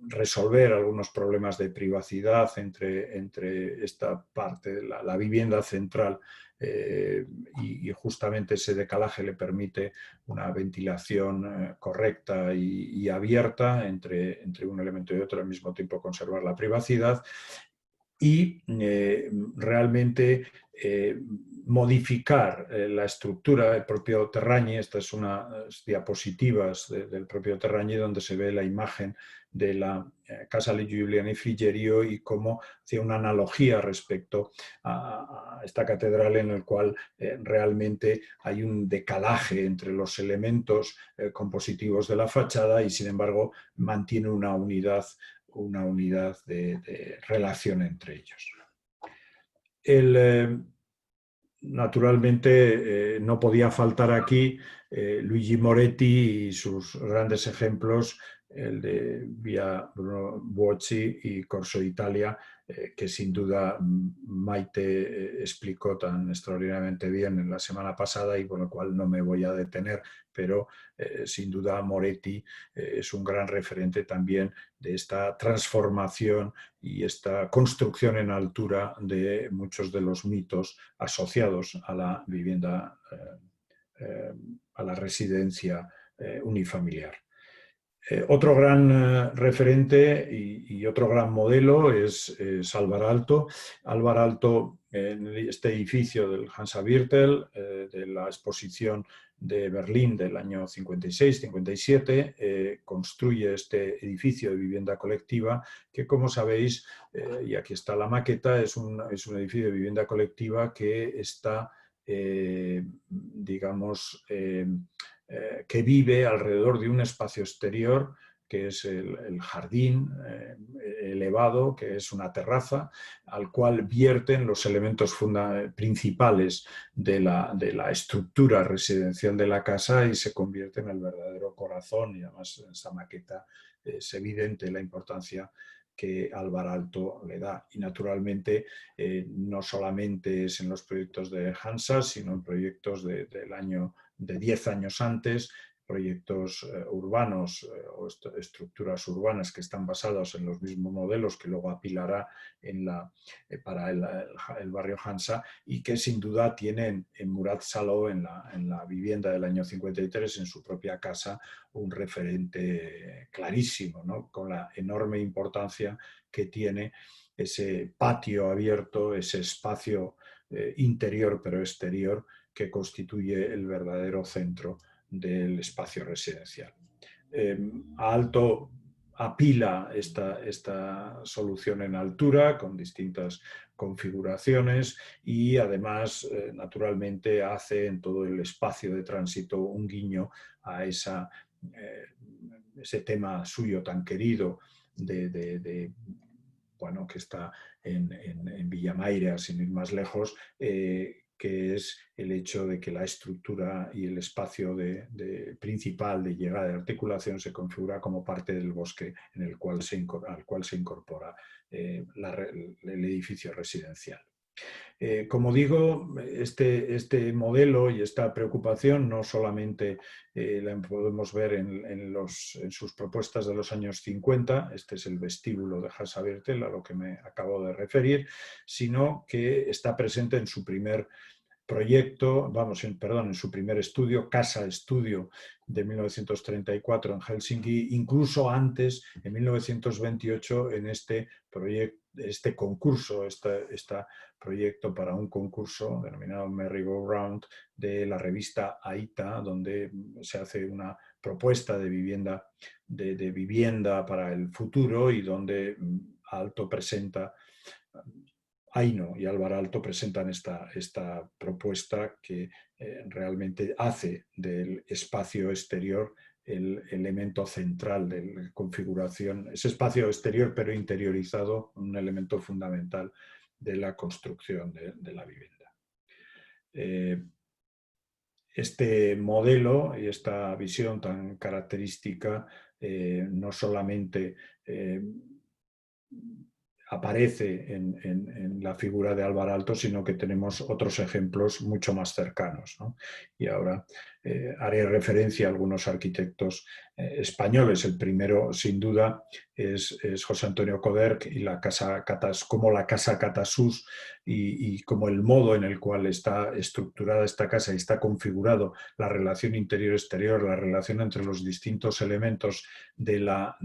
B: resolver algunos problemas de privacidad entre esta parte, la vivienda central, y justamente ese decalaje le permite una ventilación correcta y abierta entre un elemento y otro, al mismo tiempo conservar la privacidad y realmente modificar la estructura del propio Terragni. Estas son unas diapositivas del propio Terragni donde se ve la imagen de la Casa Giuliani Frigerio y cómo hacía una analogía respecto a esta catedral en el cual realmente hay un decalaje entre los elementos compositivos de la fachada y sin embargo mantiene una unidad de relación entre ellos. Naturalmente, no podía faltar aquí Luigi Moretti y sus grandes ejemplos, el de Via Bruno Buocci y Corso Italia, que sin duda Maite explicó tan extraordinariamente bien en la semana pasada y con lo cual no me voy a detener, pero sin duda Moretti es un gran referente también de esta transformación y esta construcción en altura de muchos de los mitos asociados a la vivienda, a la residencia unifamiliar. Otro gran referente y otro gran modelo es Alvar Aalto. Alvar Aalto, en este edificio del Hansa Viertel, de la exposición de Berlín del año 56-57, construye este edificio de vivienda colectiva que, como sabéis, y aquí está la maqueta, es un edificio de vivienda colectiva que está, digamos, que vive alrededor de un espacio exterior que es el jardín elevado, que es una terraza, al cual vierten los elementos principales de la estructura residencial de la casa y se convierte en el verdadero corazón. Y además en esta maqueta es evidente la importancia que Alvar Aalto le da. Y naturalmente no solamente es en los proyectos de Hansa, sino en proyectos de 10 años antes, proyectos urbanos o estructuras urbanas que están basadas en los mismos modelos que luego apilará para el barrio Hansa y que sin duda tienen en Murat Salo, en la vivienda del año 53, en su propia casa, un referente clarísimo, ¿no? Con la enorme importancia que tiene ese patio abierto, ese espacio interior pero exterior que constituye el verdadero centro del espacio residencial. Aalto apila esta solución en altura con distintas configuraciones y además, naturalmente, hace en todo el espacio de tránsito un guiño a ese tema suyo tan querido bueno, que está en Villamaira, sin ir más lejos, que es el hecho de que la estructura y el espacio principal de llegada de articulación se configura como parte del bosque al cual se incorpora el edificio residencial. Como digo, este modelo y esta preocupación no solamente la podemos ver en sus propuestas de los años 50, este es el vestíbulo de Hansa Viertel a lo que me acabo de referir, sino que está presente en su primer proyecto, en su primer estudio, Casa Estudio de 1934 en Helsinki, incluso antes, en 1928, en este concurso, proyecto para un concurso denominado Merry Go Round de la revista Aita, donde se hace una propuesta de vivienda, de vivienda para el futuro y donde Aalto presenta Aino y Alvar Aalto presentan esta propuesta que realmente hace del espacio exterior el elemento central de la configuración, ese espacio exterior pero interiorizado, un elemento fundamental de la construcción de la vivienda. Este modelo y esta visión tan característica no solamente aparece en la figura de Álvar Aalto, sino que tenemos otros ejemplos mucho más cercanos, ¿no? Y ahora haré referencia a algunos arquitectos españoles. El primero, sin duda, es José Antonio Coderch y como la Casa Catasús y como el modo en el cual está estructurada esta casa y está configurado la relación interior-exterior, la relación entre los distintos elementos de la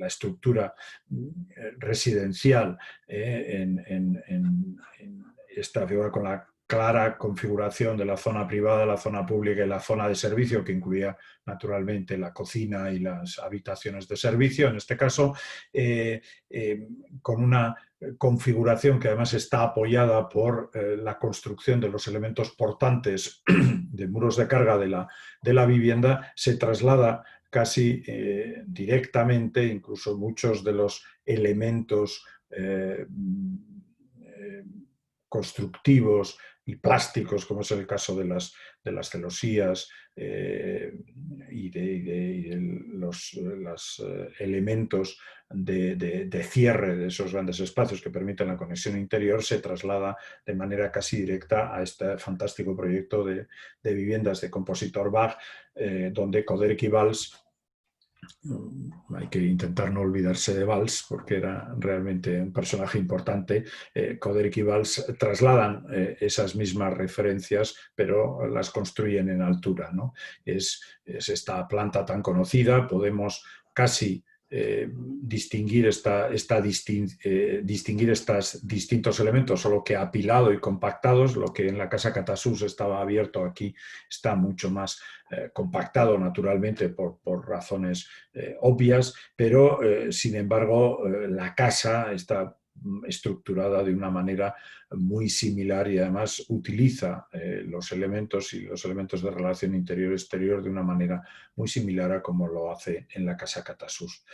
B: estructura residencial en esta figura, con la clara configuración de la zona privada, la zona pública y la zona de servicio, que incluía naturalmente la cocina y las habitaciones de servicio, en este caso, con una configuración que además está apoyada por la construcción de los elementos portantes de muros de carga de la vivienda, se traslada casi directamente, incluso muchos de los elementos constructivos y plásticos, como es el caso de las celosías y de los elementos de cierre de esos grandes espacios que permiten la conexión interior, se traslada de manera casi directa a este fantástico proyecto de viviendas de Compositor Bach, donde Coderch y Valls, hay que intentar no olvidarse de Valls porque era realmente un personaje importante. Coderch y Valls trasladan esas mismas referencias, pero las construyen en altura, ¿no? Es esta planta tan conocida, podemos casi distinguir estos distintos elementos, solo que apilado y compactados. Lo que en la Casa Catasús estaba abierto, aquí está mucho más compactado, naturalmente por razones obvias, pero sin embargo la casa está estructurada de una manera muy similar y además utiliza los elementos de relación interior-exterior de una manera muy similar a como lo hace en la Casa Catasús.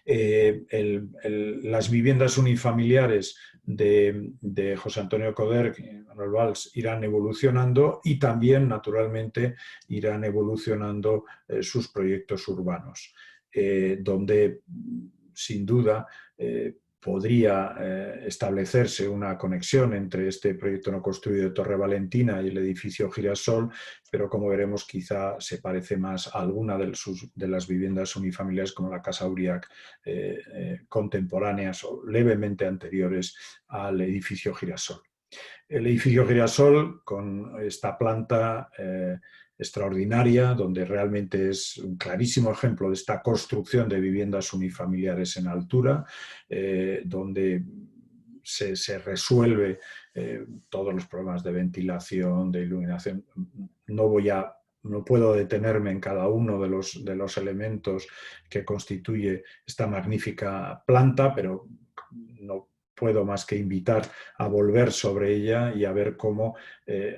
B: Las viviendas unifamiliares de José Antonio Coderch y Manuel Valls irán evolucionando y también, naturalmente, irán evolucionando sus proyectos urbanos, donde, sin duda, podría establecerse una conexión entre este proyecto no construido de Torre Valentina y el edificio Girasol, pero como veremos quizá se parece más a alguna de las viviendas unifamiliares como la Casa Auriac contemporáneas o levemente anteriores al edificio Girasol. El edificio Girasol, con esta planta extraordinaria, donde realmente es un clarísimo ejemplo de esta construcción de viviendas unifamiliares en altura, donde se resuelve todos los problemas de ventilación, de iluminación. No puedo detenerme en cada uno de los elementos que constituye esta magnífica planta, pero no puedo más que invitar a volver sobre ella y a ver cómo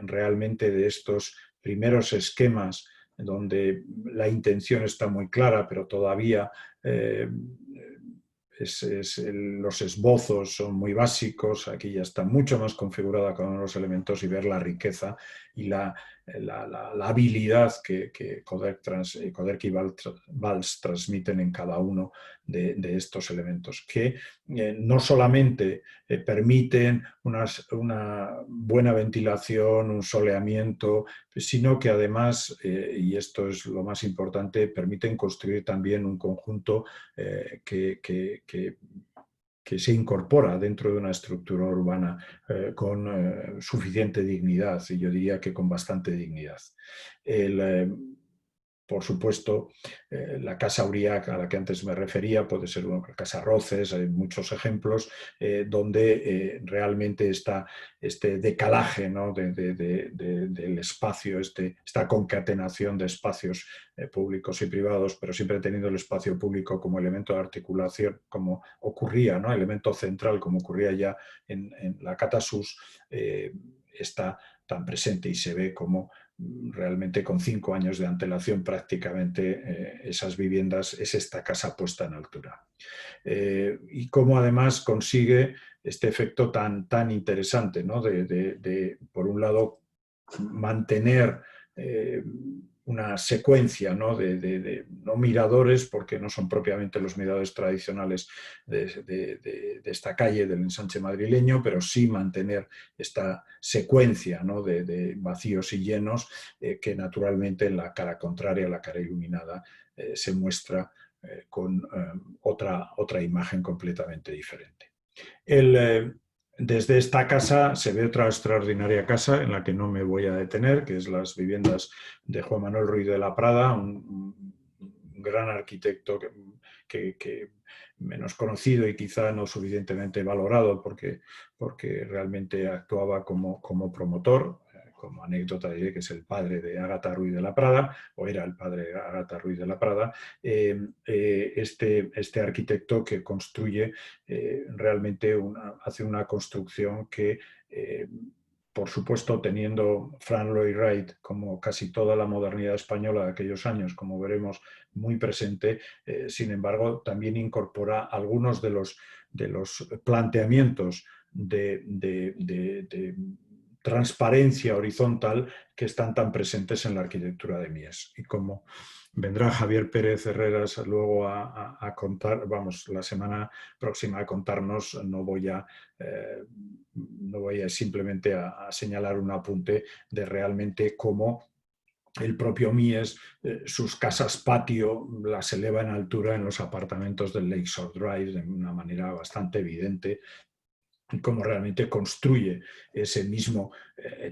B: realmente de estos primeros esquemas donde la intención está muy clara, pero todavía los esbozos son muy básicos. Aquí ya está mucho más configurada cada uno de los elementos y ver la riqueza y la habilidad que Coderch y Valls transmiten en cada uno de estos elementos, que no solamente permiten una buena ventilación, un soleamiento, sino que además, y esto es lo más importante, permiten construir también un conjunto que se incorpora dentro de una estructura urbana con suficiente dignidad, y yo diría que con bastante dignidad. Por supuesto, la Casa Auriac, a la que antes me refería, puede ser una Casa Roces, hay muchos ejemplos donde realmente está este decalaje, ¿no?, del espacio, esta concatenación de espacios públicos y privados, pero siempre teniendo el espacio público como elemento de articulación, como ocurría, ¿no?, elemento central, como ocurría ya en la Catasús, está tan presente y se ve como realmente con 5 años de antelación prácticamente esas viviendas, es esta casa puesta en altura. Y cómo además consigue este efecto tan interesante, ¿no?, de por un lado mantener una secuencia, ¿no? No miradores, porque no son propiamente los miradores tradicionales de esta calle del ensanche madrileño, pero sí mantener esta secuencia, ¿no? de vacíos y llenos que naturalmente en la cara contraria, la cara iluminada, se muestra con otra imagen completamente diferente. Desde esta casa se ve otra extraordinaria casa en la que no me voy a detener, que es las viviendas de Juan Manuel Ruiz de la Prada, un gran arquitecto que menos conocido y quizá no suficientemente valorado porque realmente actuaba como promotor. Como anécdota diré que es el padre de Ágata Ruiz de la Prada, o era el padre de Ágata Ruiz de la Prada, este arquitecto que construye realmente hace una construcción que, por supuesto, teniendo Frank Lloyd Wright, como casi toda la modernidad española de aquellos años, como veremos, muy presente, sin embargo, también incorpora algunos de los planteamientos de transparencia horizontal que están tan presentes en la arquitectura de Mies. Y como vendrá Javier Pérez Herreras luego a contar, vamos, la semana próxima a contarnos, no voy a simplemente a señalar un apunte de realmente cómo el propio Mies, sus casas patio las eleva en altura en los apartamentos del Lakeshore Drive de una manera bastante evidente, y cómo realmente construye ese mismo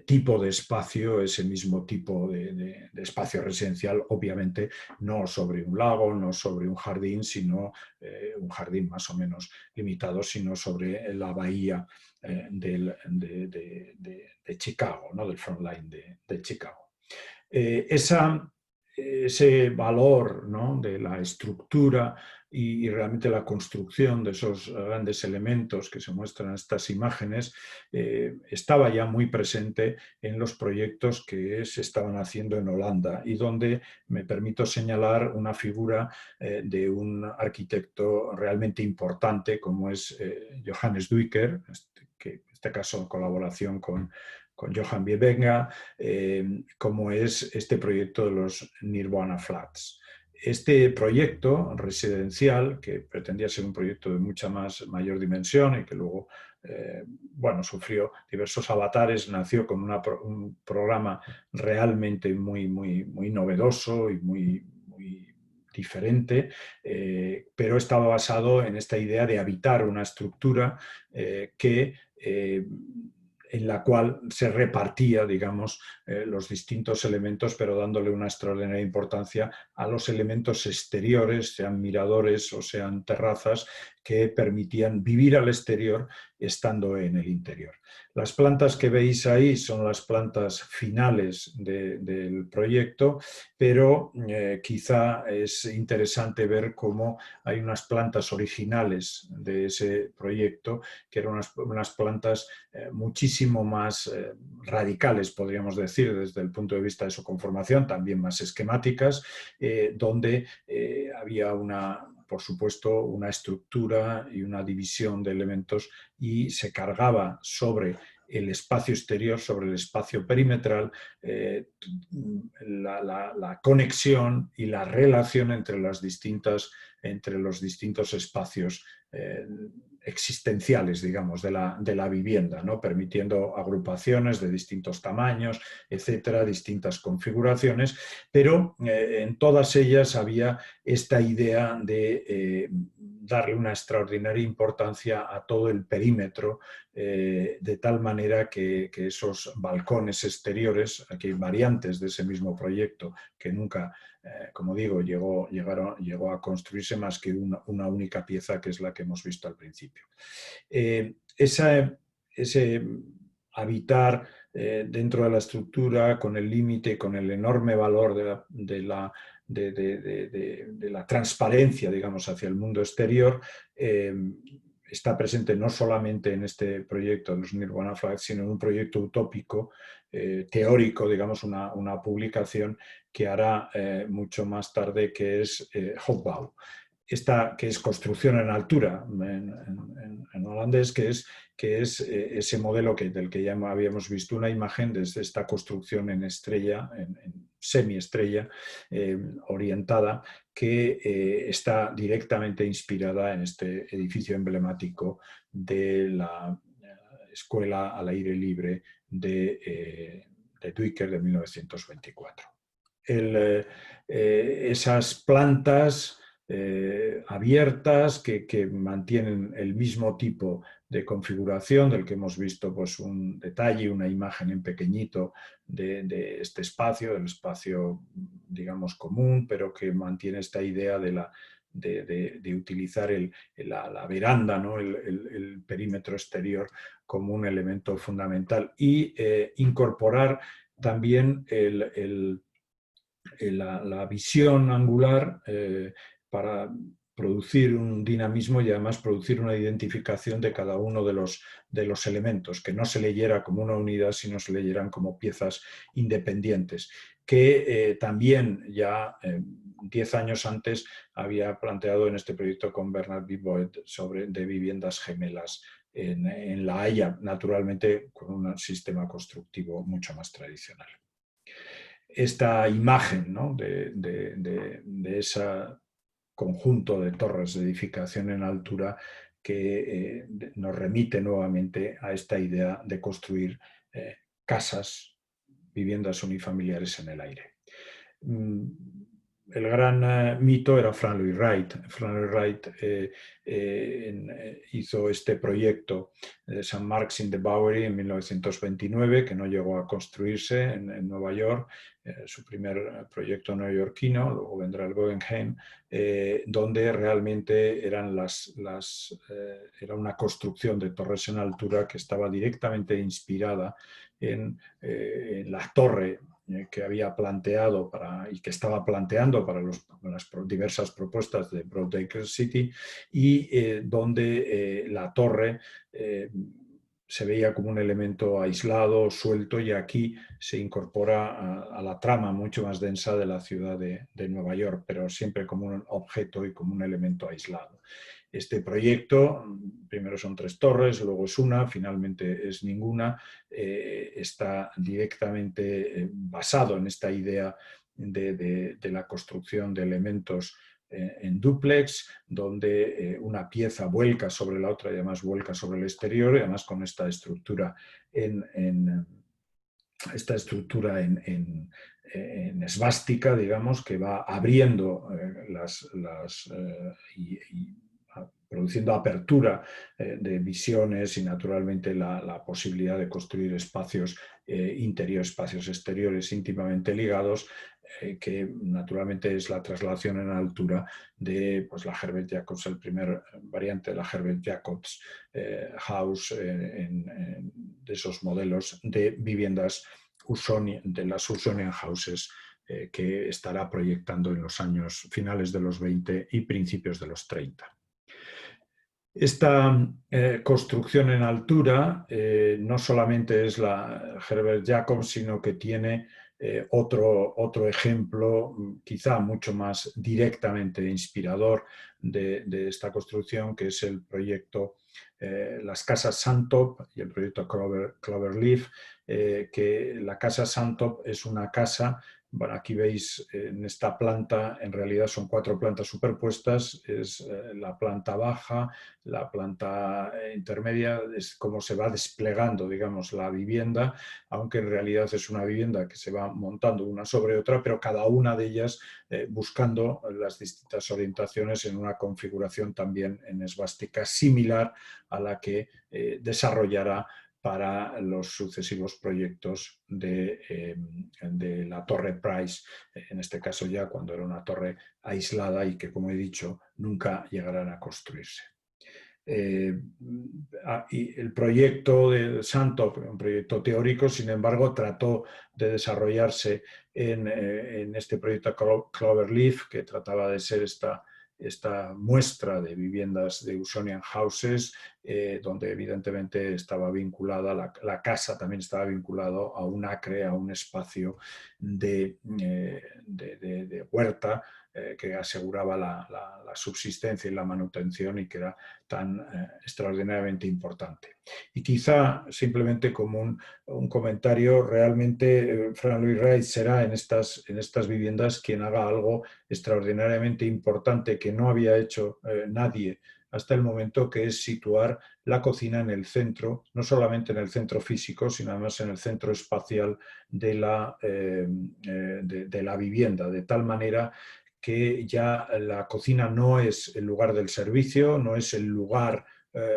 B: tipo de espacio, ese mismo tipo de espacio residencial, obviamente no sobre un lago, no sobre un jardín, sino un jardín más o menos limitado, sino sobre la bahía de Chicago, ¿no? Del frontline de Chicago. Ese valor, ¿no? de la estructura y realmente la construcción de esos grandes elementos que se muestran en estas imágenes estaba ya muy presente en los proyectos que se estaban haciendo en Holanda y donde me permito señalar una figura de un arquitecto realmente importante como es Johannes Duiker, que en este caso en colaboración con Johan Viebenga, como es este proyecto de los Nirvana Flats. Este proyecto residencial, que pretendía ser un proyecto de mayor dimensión y que luego sufrió diversos avatares, nació con un programa realmente muy novedoso y muy diferente, pero estaba basado en esta idea de habitar una estructura en la cual se repartía, digamos, los distintos elementos, pero dándole una extraordinaria importancia a los elementos exteriores, sean miradores o sean terrazas, que permitían vivir al exterior estando en el interior. Las plantas que veis ahí son las plantas finales del proyecto, pero quizá es interesante ver cómo hay unas plantas originales de ese proyecto, que eran unas plantas muchísimo más radicales, podríamos decir, desde el punto de vista de su conformación, también más esquemáticas, donde había por supuesto, una estructura y una división de elementos y se cargaba sobre el espacio exterior, sobre el espacio perimetral, la conexión y la relación entre los distintos espacios existenciales, digamos, de la vivienda, ¿no? Permitiendo agrupaciones de distintos tamaños, etcétera, distintas configuraciones, pero en todas ellas había esta idea de darle una extraordinaria importancia a todo el perímetro, de tal manera que esos balcones exteriores, aquí hay variantes de ese mismo proyecto que nunca, como digo, llegó a construirse más que una única pieza, que es la que hemos visto al principio. Ese habitar dentro de la estructura, con el límite, con el enorme valor de la transparencia, digamos, hacia el mundo exterior, está presente no solamente en este proyecto de los Nirvana Flats, sino en un proyecto utópico, teórico, digamos, una publicación que hará mucho más tarde, que es Hofbouw. Esta, que es construcción en altura en holandés, que es ese modelo del que ya habíamos visto una imagen desde esta construcción en estrella, semiestrella orientada, que está directamente inspirada en este edificio emblemático de la Escuela al Aire Libre de Duiker de 1924. Esas plantas abiertas que mantienen el mismo tipo de configuración del que hemos visto, pues un detalle, una imagen en pequeñito de este espacio, del espacio, digamos, común, pero que mantiene esta idea de utilizar la veranda, ¿no? el perímetro exterior como un elemento fundamental y incorporar también la visión angular para producir un dinamismo y además producir una identificación de cada uno de los elementos, que no se leyera como una unidad, sino se leyeran como piezas independientes, que también ya 10 años antes había planteado en este proyecto con Bernard Biboet de viviendas gemelas en La Haya, naturalmente con un sistema constructivo mucho más tradicional. Esta imagen, ¿no? de ese conjunto de torres de edificación en altura que nos remite nuevamente a esta idea de construir casas, viviendas unifamiliares en el aire. El gran mito era Frank Lloyd Wright. Frank Lloyd Wright hizo este proyecto de St. Mark's in the Bowery en 1929, que no llegó a construirse en Nueva York, su primer proyecto neoyorquino, luego vendrá el Guggenheim, donde realmente era una construcción de torres en altura que estaba directamente inspirada en la torre que había planteado y que estaba planteando para las diversas propuestas de Broadacre City y donde la torre se veía como un elemento aislado, suelto, y aquí se incorpora a la trama mucho más densa de la ciudad de Nueva York, pero siempre como un objeto y como un elemento aislado. Este proyecto, primero son 3 torres, luego es una, finalmente es ninguna, está directamente basado en esta idea de la construcción de elementos en dúplex, donde una pieza vuelca sobre la otra y además vuelca sobre el exterior, y además con esta estructura en esvástica, digamos, que va abriendo produciendo apertura de visiones y naturalmente la posibilidad de construir espacios interiores, espacios exteriores íntimamente ligados, que naturalmente es la traslación en altura de pues, la Herbert Jacobs, el primer variante de la Herbert Jacobs House, de esos modelos de viviendas de las Usonian Houses, que estará proyectando en los años finales de los 20 y principios de los 30. Esta construcción en altura no solamente es la Herbert Jacobs, sino que tiene otro ejemplo quizá mucho más directamente inspirador de esta construcción, que es el proyecto las casas Santop y el proyecto Cloverleaf, que la casa Santop es una casa. Bueno, aquí veis en esta planta, en realidad son 4 plantas superpuestas, es la planta baja, la planta intermedia, es como se va desplegando, digamos, la vivienda, aunque en realidad es una vivienda que se va montando una sobre otra, pero cada una de ellas buscando las distintas orientaciones en una configuración también en esvástica similar a la que desarrollará para los sucesivos proyectos de la Torre Price, en este caso ya cuando era una torre aislada y que, como he dicho, nunca llegarán a construirse. Y el proyecto de Santop, un proyecto teórico, sin embargo, trató de desarrollarse en este proyecto Cloverleaf, que trataba de ser esta muestra de viviendas de Usonian Houses, donde evidentemente estaba vinculada, la casa también estaba vinculado a un acre, a un espacio de huerta, que aseguraba la subsistencia y la manutención y que era tan extraordinariamente importante. Y quizá simplemente como un comentario, realmente Frank Lloyd Wright será en estas viviendas quien haga algo extraordinariamente importante que no había hecho nadie hasta el momento, que es situar la cocina en el centro, no solamente en el centro físico, sino además en el centro espacial de la vivienda, de tal manera que ya la cocina no es el lugar del servicio, no es el lugar,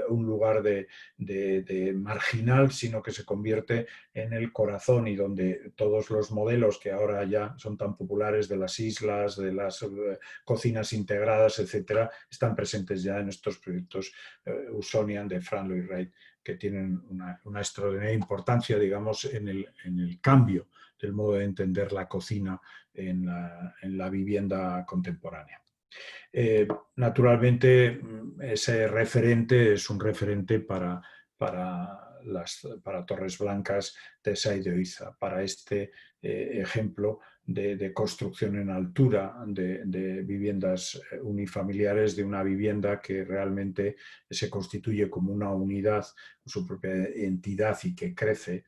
B: un lugar de marginal, sino que se convierte en el corazón, y donde todos los modelos que ahora ya son tan populares de las islas, de las cocinas integradas, etcétera, están presentes ya en estos proyectos Usonian de Frank Lloyd Wright, que tienen una extraordinaria importancia, digamos, en el cambio del modo de entender la cocina en la vivienda contemporánea. Naturalmente, ese referente es un referente para Torres Blancas de Sait de Oiza, para este ejemplo de construcción en altura de viviendas unifamiliares, de una vivienda que realmente se constituye como una unidad, su propia entidad, y que crece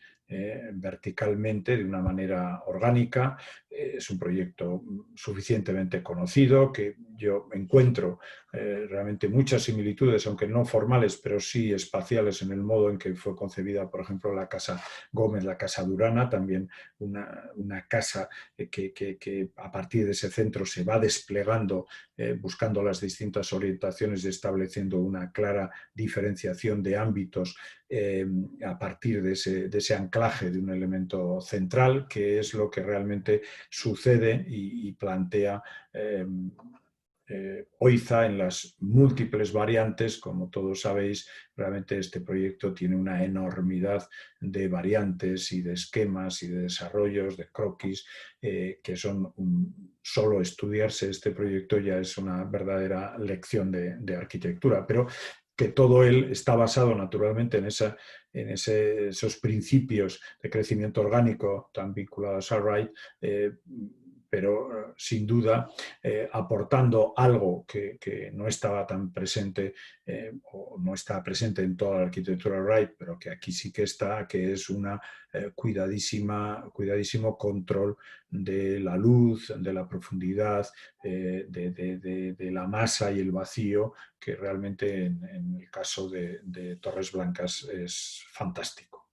B: verticalmente de una manera orgánica. Es un proyecto suficientemente conocido, que yo encuentro realmente muchas similitudes, aunque no formales, pero sí espaciales, en el modo en que fue concebida, por ejemplo, la Casa Gómez, la Casa Durana, también una casa que a partir de ese centro se va desplegando, buscando las distintas orientaciones y estableciendo una clara diferenciación de ámbitos a partir de ese anclaje de un elemento central, que es lo que realmente sucede y plantea Oiza en las múltiples variantes. Como todos sabéis, realmente este proyecto tiene una enormidad de variantes y de esquemas y de desarrollos, de croquis, que son solo estudiarse este proyecto ya es una verdadera lección de arquitectura, pero que todo él está basado naturalmente en esos principios de crecimiento orgánico tan vinculados a Wright, pero sin duda aportando algo que no estaba tan presente o no está presente en toda la arquitectura Wright, pero que aquí sí que está, que es una cuidadísimo control de la luz, de la profundidad, de la masa y el vacío, que realmente en el caso de Torres Blancas es fantástico.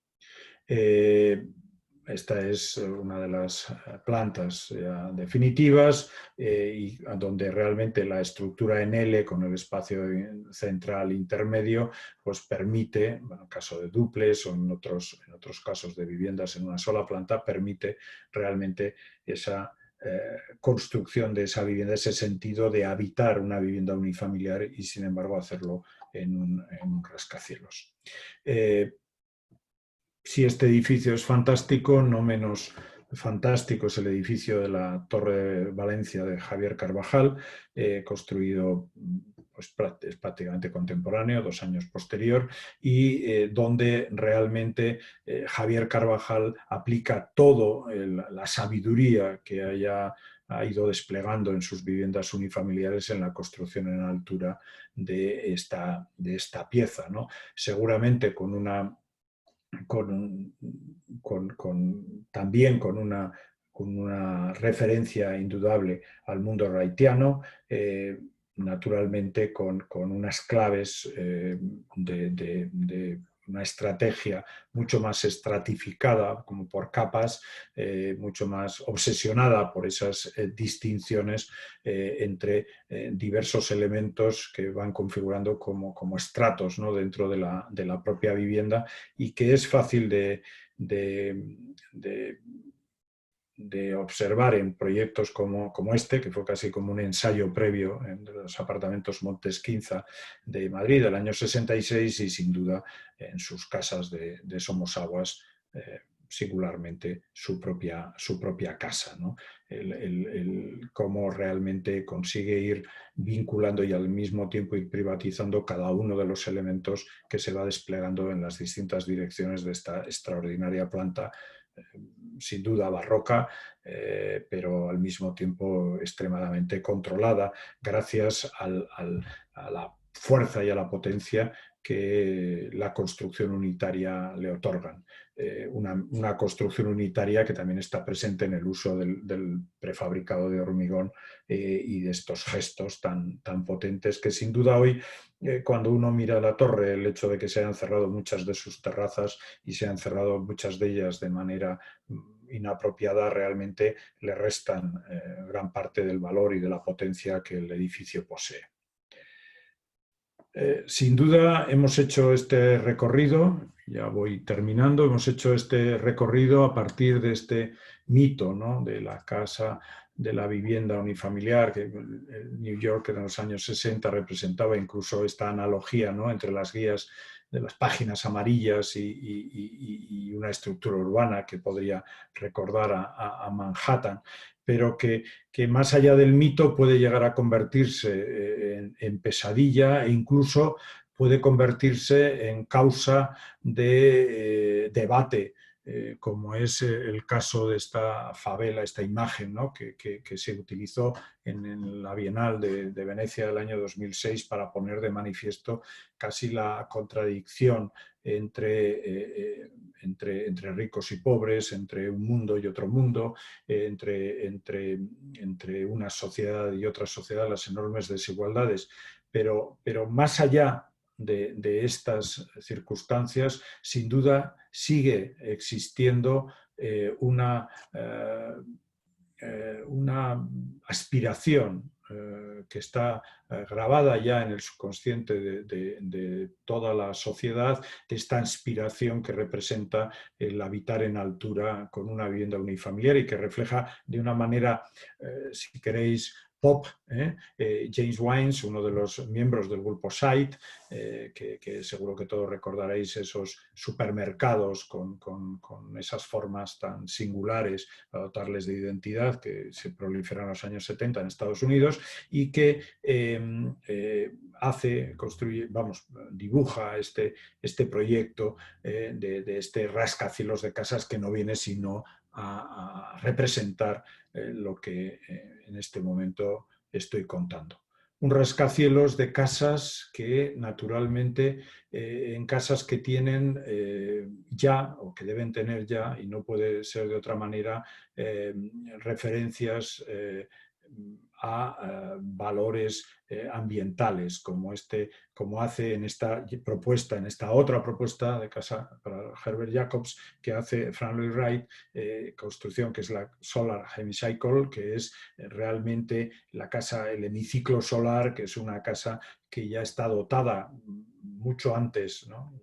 B: Esta es una de las plantas definitivas y donde realmente la estructura en L, con el espacio central intermedio, pues permite, bueno, en caso de dúplex o en otros casos de viviendas en una sola planta, permite realmente esa construcción de esa vivienda, ese sentido de habitar una vivienda unifamiliar y sin embargo hacerlo en un rascacielos. Si este edificio es fantástico, no menos fantástico es el edificio de la Torre de Valencia de Javier Carvajal, construido pues, es prácticamente contemporáneo, 2 años posterior, y donde realmente Javier Carvajal aplica toda la sabiduría que ha ido desplegando en sus viviendas unifamiliares en la construcción en altura de esta pieza, ¿no? Seguramente también con una referencia indudable al mundo wrightiano, naturalmente con unas claves de una estrategia mucho más estratificada, como por capas, mucho más obsesionada por esas distinciones entre diversos elementos que van configurando como estratos, ¿no?, dentro de la propia vivienda, y que es fácil de observar en proyectos como este, que fue casi como un ensayo previo en los apartamentos Montes Quinza de Madrid del año 66, y sin duda en sus casas de Somosaguas, singularmente su propia casa, ¿no? Cómo realmente consigue ir vinculando y al mismo tiempo ir privatizando cada uno de los elementos que se va desplegando en las distintas direcciones de esta extraordinaria planta, sin duda barroca, pero al mismo tiempo extremadamente controlada, gracias a la fuerza y a la potencia que la construcción unitaria le otorgan. Una construcción unitaria que también está presente en el uso del prefabricado de hormigón y de estos gestos tan potentes que sin duda hoy, cuando uno mira la torre, el hecho de que se hayan cerrado muchas de sus terrazas y se han cerrado muchas de ellas de manera inapropiada, realmente le restan gran parte del valor y de la potencia que el edificio posee. Sin duda hemos hecho este recorrido, ya voy terminando, hemos hecho este recorrido a partir de este mito, ¿no?, de la casa, de la vivienda unifamiliar, que New York en los años 60 representaba incluso esta analogía, ¿no?, entre las guías de las páginas amarillas y una estructura urbana que podría recordar a Manhattan, pero que más allá del mito puede llegar a convertirse en pesadilla e incluso puede convertirse en causa de debate, como es el caso de esta favela, esta imagen, ¿no?, que se utilizó en la Bienal de Venecia del año 2006 para poner de manifiesto casi la contradicción entre ricos y pobres, entre un mundo y otro mundo, entre una sociedad y otra sociedad, las enormes desigualdades. Pero más allá de estas circunstancias, sin duda sigue existiendo una aspiración que está grabada ya en el subconsciente de toda la sociedad, de esta aspiración que representa el habitar en altura con una vivienda unifamiliar y que refleja de una manera, si queréis, pop, James Wines, uno de los miembros del grupo Site, que seguro que todos recordaréis esos supermercados con esas formas tan singulares para dotarles de identidad que se proliferaron en los años 70 en Estados Unidos y que dibuja este proyecto de este rascacielos de casas que no viene sino a representar lo que en este momento estoy contando. Un rascacielos de casas que naturalmente, en casas que tienen ya o que deben tener ya, y no puede ser de otra manera, referencias a valores ambientales, como hace en esta propuesta, en esta otra propuesta de casa para Herbert Jacobs que hace Frank Lloyd Wright, construcción que es la Solar Hemicycle, que es realmente la casa, el hemiciclo solar, que es una casa que ya está dotada mucho antes, ¿no?,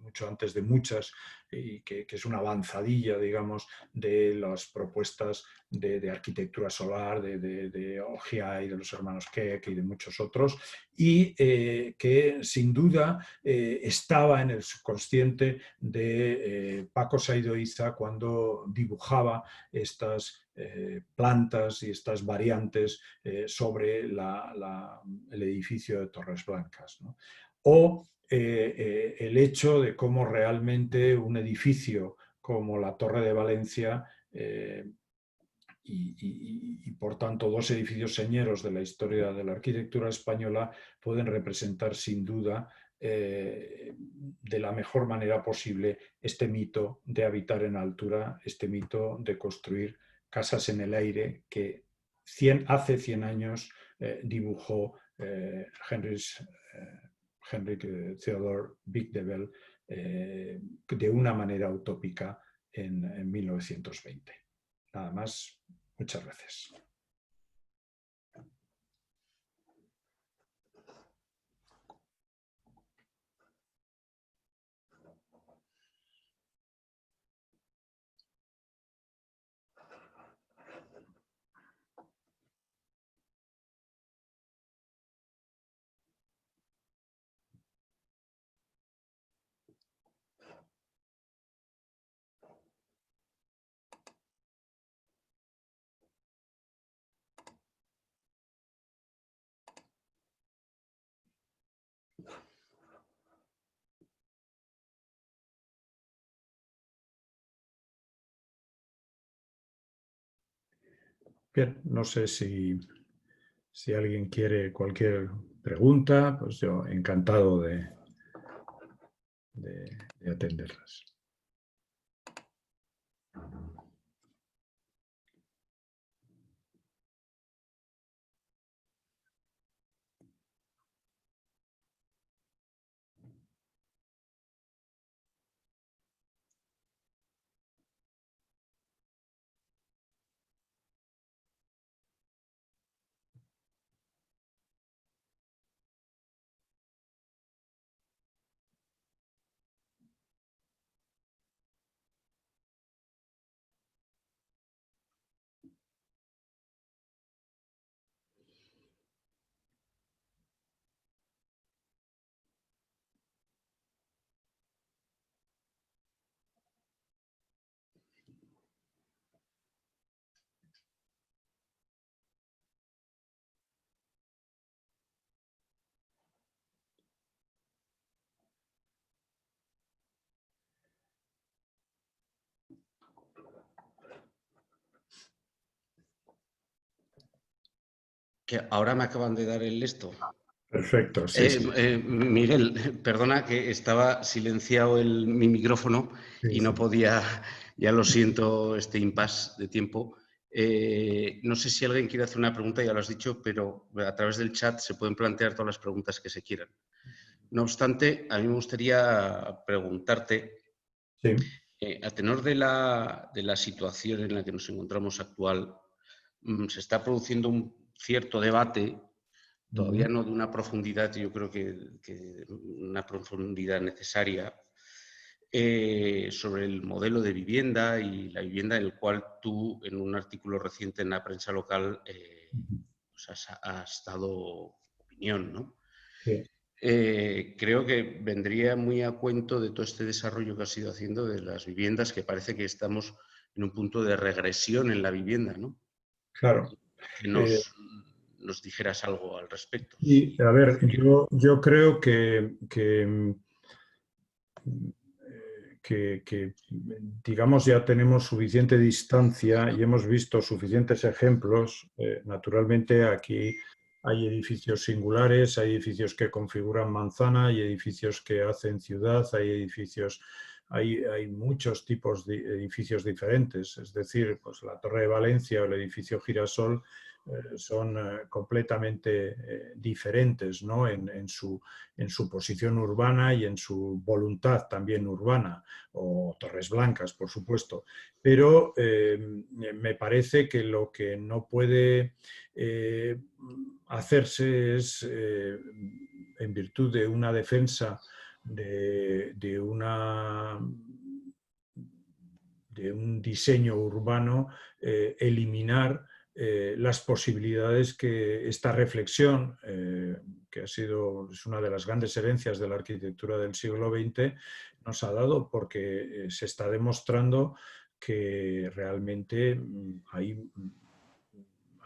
B: mucho antes de muchas, y que es una avanzadilla, digamos, de las propuestas de arquitectura solar, de OGI, de los hermanos Keck y de muchos otros, y que sin duda estaba en el subconsciente de Paco Saidoiza cuando dibujaba estas plantas y estas variantes sobre el edificio de Torres Blancas, ¿no? O el hecho de cómo realmente un edificio como la Torre de Valencia y por tanto dos edificios señeros de la historia de la arquitectura española pueden representar sin duda de la mejor manera posible este mito de habitar en altura, este mito de construir casas en el aire que hace 100 años dibujó Henrik Theodor Vink de Velde de una manera utópica en 1920. Nada más, muchas gracias. Bien, no sé si alguien quiere cualquier pregunta, pues yo encantado de atenderlas.
A: Que ahora me acaban de dar el esto.
B: Perfecto, sí, sí.
A: Miguel, perdona que estaba silenciado mi micrófono
B: Sí,
A: y no
B: sí.
A: podía, ya lo siento, este impasse de tiempo. No sé si alguien quiere hacer una pregunta, ya lo has dicho, pero a través del chat se pueden plantear todas las preguntas que se quieran. No obstante, a mí me gustaría preguntarte,
B: Sí.
A: a tenor de la situación en la que nos encontramos actual, se está produciendo un cierto debate, todavía no de una profundidad, yo creo que una profundidad necesaria, sobre el modelo de vivienda y la vivienda en el cual tú, en un artículo reciente en la prensa local, pues has dado opinión, ¿no?
B: Sí.
A: Creo que vendría muy a cuento de todo este desarrollo que has ido haciendo de las viviendas, que parece que estamos en un punto de regresión en la vivienda, ¿no?
B: Claro.
A: Que nos dijeras algo al respecto.
B: Y a ver, yo creo que, digamos, ya tenemos suficiente distancia y hemos visto suficientes ejemplos. Naturalmente, aquí hay edificios singulares, hay edificios que configuran manzana, hay edificios que hacen ciudad, hay muchos tipos de edificios diferentes. Es decir, pues la Torre de Valencia o el edificio Girasol son completamente diferentes, ¿no? en su posición urbana y en su voluntad también urbana, o Torres Blancas, por supuesto. Pero me parece que lo que no puede hacerse es, en virtud de una defensa de un diseño urbano, eliminar las posibilidades que esta reflexión, que es una de las grandes herencias de la arquitectura del siglo XX, nos ha dado, porque se está demostrando que realmente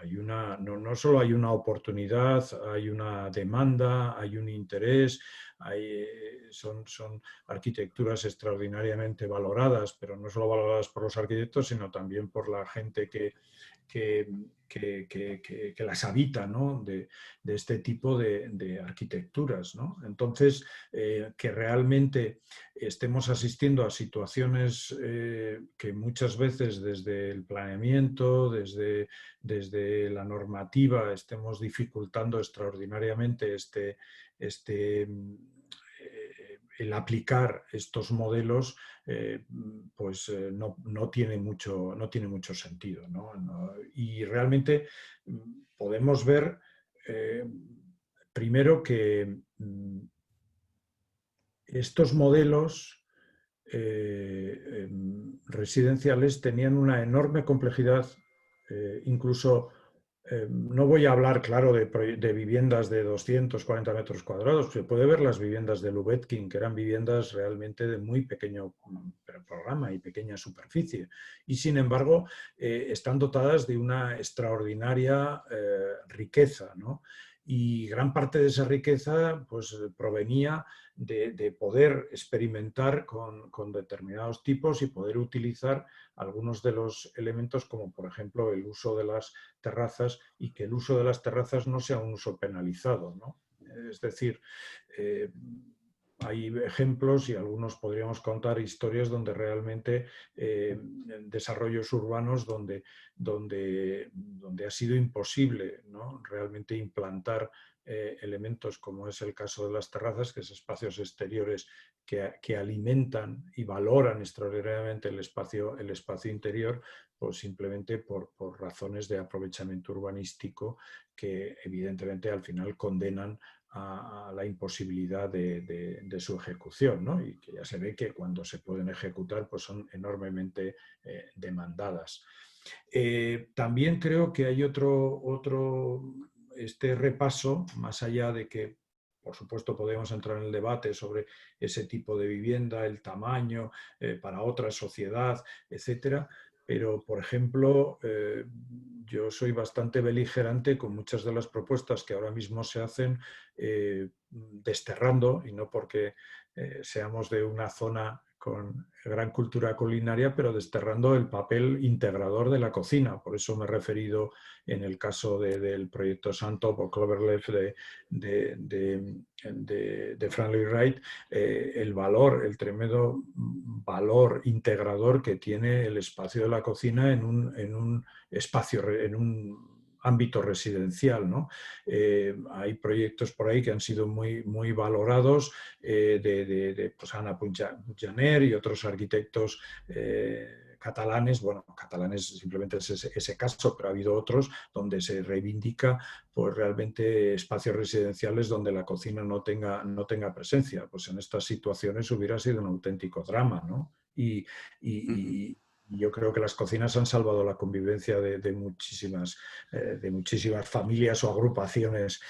B: no solo hay una oportunidad, hay una demanda, hay un interés, son arquitecturas extraordinariamente valoradas, pero no solo valoradas por los arquitectos, sino también por la gente que las habita, ¿no? de este tipo de arquitecturas, ¿no? Entonces, que realmente estemos asistiendo a situaciones que muchas veces desde el planeamiento, desde la normativa, estemos dificultando extraordinariamente el aplicar estos modelos, no tiene mucho sentido, ¿no? Y realmente podemos ver, primero, que estos modelos residenciales tenían una enorme complejidad, incluso no voy a hablar, claro, de viviendas de 240 metros cuadrados. Se puede ver las viviendas de Lubetkin, que eran viviendas realmente de muy pequeño programa y pequeña superficie. Y sin embargo, están dotadas de una extraordinaria riqueza, ¿no? Y gran parte de esa riqueza pues, provenía de poder experimentar con determinados tipos y poder utilizar algunos de los elementos como por ejemplo el uso de las terrazas y que el uso de las terrazas no sea un uso penalizado, ¿no? Es decir, eh, hay ejemplos y algunos podríamos contar historias donde realmente desarrollos urbanos donde ha sido imposible, ¿no?, realmente implantar elementos como es el caso de las terrazas, que es espacios exteriores que alimentan y valoran extraordinariamente el espacio interior, pues simplemente por razones de aprovechamiento urbanístico que evidentemente al final condenan a la imposibilidad de su ejecución, ¿no? Y que ya se ve que cuando se pueden ejecutar pues son enormemente demandadas. También creo que hay este repaso, más allá de que por supuesto podemos entrar en el debate sobre ese tipo de vivienda, el tamaño, para otra sociedad, etcétera. Pero, por ejemplo, yo soy bastante beligerante con muchas de las propuestas que ahora mismo se hacen, desterrando, y no porque seamos de una zona con gran cultura culinaria, pero desterrando el papel integrador de la cocina. Por eso me he referido en el caso del proyecto Santop o Cloverleaf de Frank Lloyd Wright, el valor, el tremendo valor integrador que tiene el espacio de la cocina en un espacio, en un ámbito residencial, ¿no? Hay proyectos por ahí que han sido muy valorados, de pues, Ana Puigjaner y otros arquitectos catalanes. Bueno, catalanes simplemente es ese caso, pero ha habido otros donde se reivindica pues realmente espacios residenciales donde la cocina no tenga presencia. Pues en estas situaciones hubiera sido un auténtico drama, ¿no? Y yo creo que las cocinas han salvado la convivencia de muchísimas familias o agrupaciones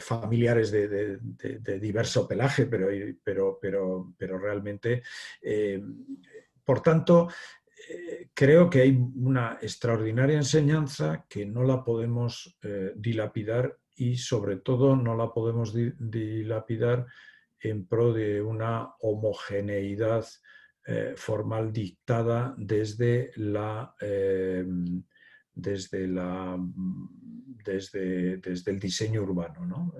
B: familiares de diverso pelaje, pero realmente, por tanto, creo que hay una extraordinaria enseñanza que no la podemos dilapidar, y sobre todo no la podemos dilapidar en pro de una homogeneidad formal dictada desde el diseño urbano, ¿no?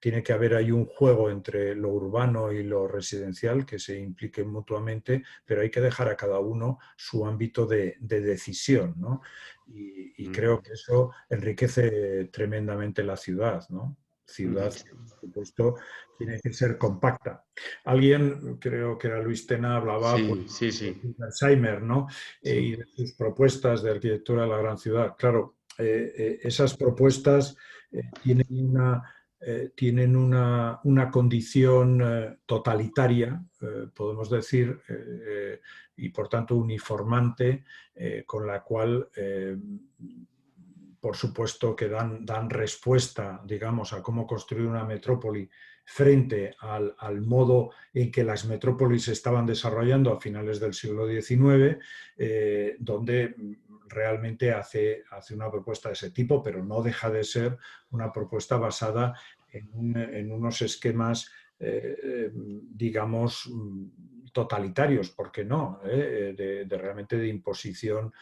B: Tiene que haber ahí un juego entre lo urbano y lo residencial que se impliquen mutuamente, pero hay que dejar a cada uno su ámbito de decisión, ¿no? Y creo que eso enriquece tremendamente la ciudad, ¿no? Ciudad que, por supuesto, tiene que ser compacta. Alguien, creo que era Luis Tena, hablaba pues,
A: Sí, sí, sí.
B: de Alzheimer, ¿no?
A: Sí.
B: Y de sus propuestas de arquitectura de la gran ciudad. Claro, esas propuestas tienen una condición totalitaria, podemos decir, y por tanto uniformante, con la cual por supuesto que dan respuesta, digamos, a cómo construir una metrópoli frente al modo en que las metrópolis se estaban desarrollando a finales del siglo XIX, donde realmente hace una propuesta de ese tipo, pero no deja de ser una propuesta basada en unos esquemas, digamos, totalitarios, ¿por qué no? Realmente de imposición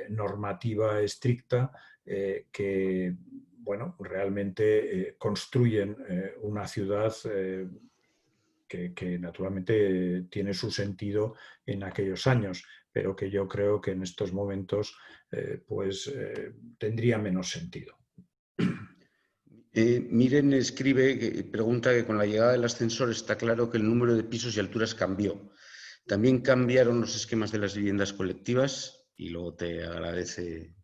B: normativa estricta, que, bueno, realmente construyen una ciudad que naturalmente tiene su sentido en aquellos años, pero que yo creo que en estos momentos tendría menos sentido.
A: Miren escribe, pregunta que con la llegada del ascensor está claro que el número de pisos y alturas cambió. También cambiaron los esquemas de las viviendas colectivas, y luego te agradece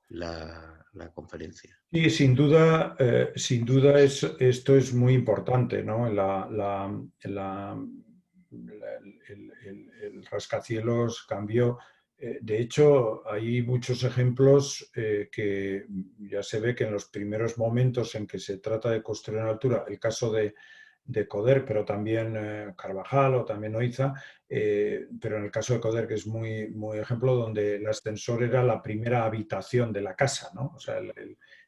A: la conferencia.
B: Sí, sin duda esto es muy importante, ¿no? El rascacielos cambió. De hecho, hay muchos ejemplos que ya se ve que en los primeros momentos en que se trata de construir en altura, el caso de Coder, pero también Carvajal o también Oiza, pero en el caso de Coder, que es muy ejemplo, donde el ascensor era la primera habitación de la casa, ¿no? O sea,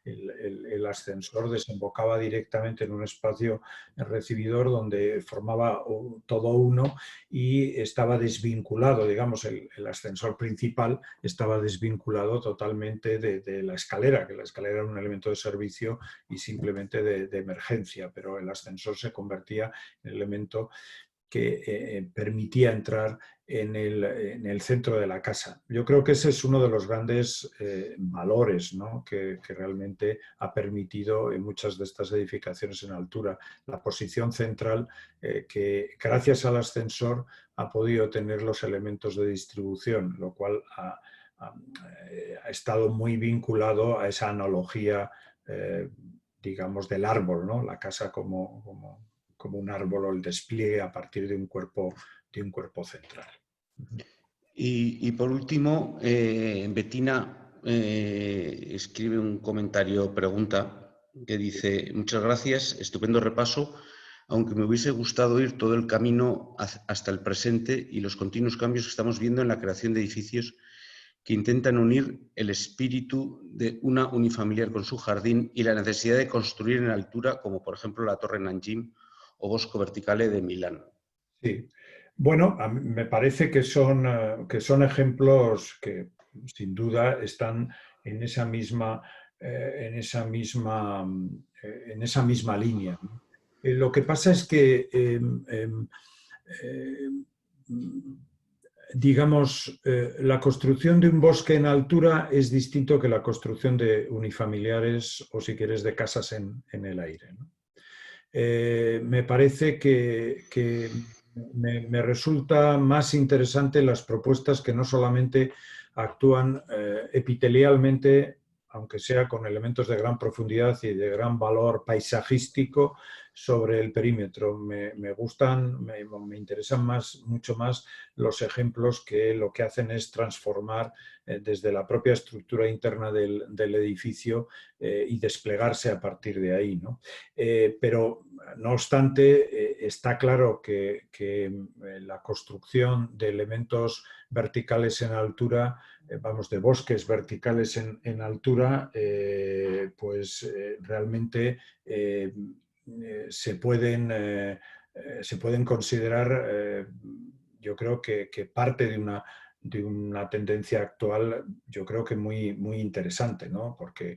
B: el ascensor desembocaba directamente en un espacio recibidor donde formaba todo uno y estaba desvinculado, digamos, el ascensor principal estaba desvinculado totalmente de la escalera, que la escalera era un elemento de servicio y simplemente de emergencia, pero el ascensor se convertía en elemento que permitía entrar en el centro de la casa. Yo creo que ese es uno de los grandes valores, ¿no?, que realmente ha permitido en muchas de estas edificaciones en altura. La posición central que gracias al ascensor ha podido tener los elementos de distribución, lo cual ha estado muy vinculado a esa analogía, digamos, del árbol, ¿no? La casa como un árbol o el despliegue a partir de un cuerpo central.
A: Y por último, Bettina escribe un comentario, pregunta, que dice: muchas gracias, estupendo repaso, aunque me hubiese gustado ir todo el camino hasta el presente y los continuos cambios que estamos viendo en la creación de edificios que intentan unir el espíritu de una unifamiliar con su jardín y la necesidad de construir en altura, como por ejemplo la Torre Nanjing o Bosco Verticale de Milán.
B: Sí. Bueno, a mí me parece que son ejemplos que sin duda están en esa misma, en esa misma línea, ¿no? Lo que pasa es que eh, digamos, la construcción de un bosque en altura es distinto que la construcción de unifamiliares o, si quieres, de casas en el aire, ¿no? Me parece que me resulta más interesante las propuestas que no solamente actúan epitelialmente, aunque sea con elementos de gran profundidad y de gran valor paisajístico sobre el perímetro. Me gustan, me interesan mucho más los ejemplos que lo que hacen es transformar desde la propia estructura interna del edificio y desplegarse a partir de ahí, ¿no? Pero no obstante, está claro que la construcción de elementos verticales en altura, vamos, de bosques verticales en altura, pues realmente se pueden considerar, yo creo que parte de una tendencia actual, yo creo que muy, muy interesante, ¿no? Porque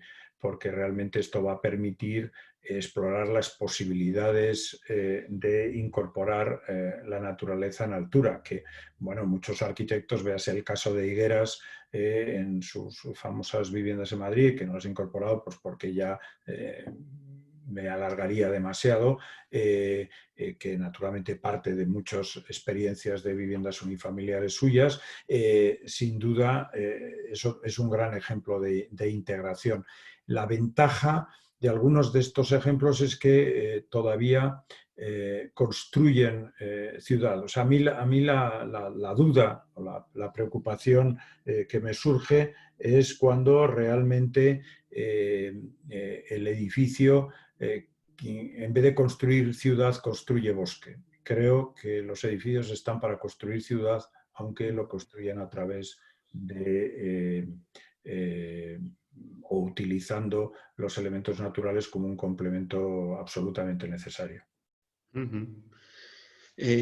B: realmente esto va a permitir explorar las posibilidades de incorporar la naturaleza en altura, que, bueno, muchos arquitectos, véase el caso de Higueras en sus famosas viviendas en Madrid, que no las ha incorporado pues porque ya me alargaría demasiado, que naturalmente parte de muchas experiencias de viviendas unifamiliares suyas. Sin duda, eso es un gran ejemplo de integración. La ventaja de algunos de estos ejemplos es que todavía construyen ciudad. O sea, a mí la duda o la preocupación que me surge es cuando realmente el edificio, en vez de construir ciudad, construye bosque. Creo que los edificios están para construir ciudad, aunque lo construyan a través de o utilizando los elementos naturales como un complemento absolutamente necesario.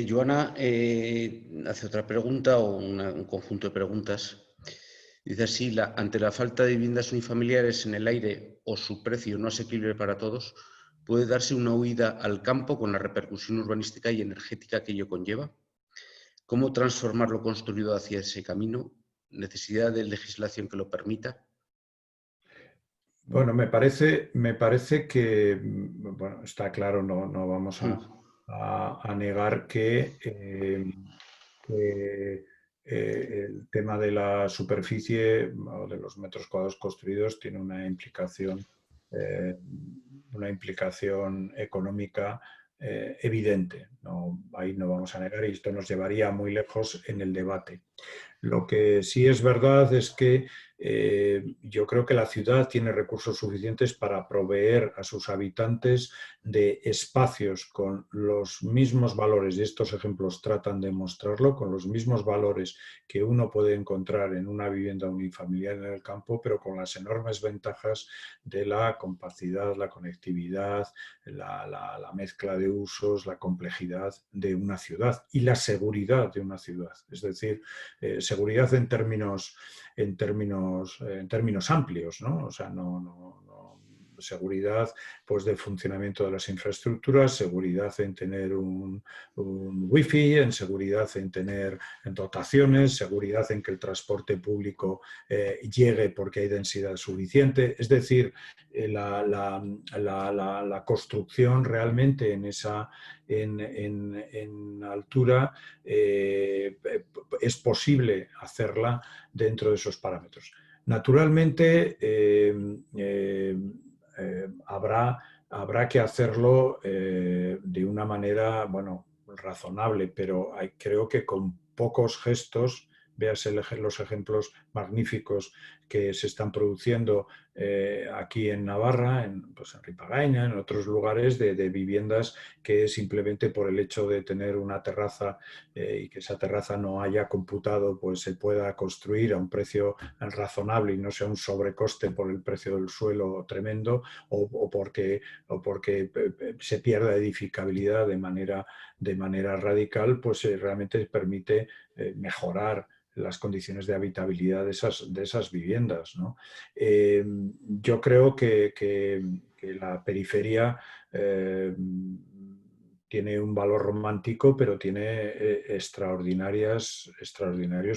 A: Joana hace otra pregunta o un conjunto de preguntas. Dice así: ante la falta de viviendas unifamiliares en el aire o su precio no asequible para todos, ¿puede darse una huida al campo con la repercusión urbanística y energética que ello conlleva? ¿Cómo transformar lo construido hacia ese camino? ¿Necesidad de legislación que lo permita?
B: Bueno, me parece que, bueno, está claro, no vamos a negar que el tema de la superficie o de los metros cuadrados construidos tiene eh, una implicación económica evidente. Ahí no vamos a negar y esto nos llevaría muy lejos en el debate. Lo que sí es verdad es que yo creo que la ciudad tiene recursos suficientes para proveer a sus habitantes de espacios con los mismos valores, y estos ejemplos tratan de mostrarlo, con los mismos valores que uno puede encontrar en una vivienda unifamiliar en el campo, pero con las enormes ventajas de la compacidad, la conectividad, la mezcla de usos, la complejidad de una ciudad y la seguridad de una ciudad. Es decir, seguridad en términos amplios, ¿no? O sea, seguridad pues, del funcionamiento de las infraestructuras, seguridad en tener un wifi, en seguridad en tener dotaciones, seguridad en que el transporte público llegue porque hay densidad suficiente. Es decir, la construcción realmente en altura es posible hacerla dentro de esos parámetros. Naturalmente, habrá que hacerlo de una manera, bueno, razonable, pero creo que con pocos gestos, véase los ejemplos magníficos que se están produciendo aquí en Navarra, pues en Ripagaina, en otros lugares de viviendas que simplemente por el hecho de tener una terraza y que esa terraza no haya computado, pues se pueda construir a un precio razonable y no sea un sobrecoste por el precio del suelo tremendo o porque se pierda edificabilidad de manera radical, pues realmente permite mejorar las condiciones de habitabilidad de esas viviendas, ¿no? Yo creo que la periferia tiene un valor romántico, pero tiene extraordinarios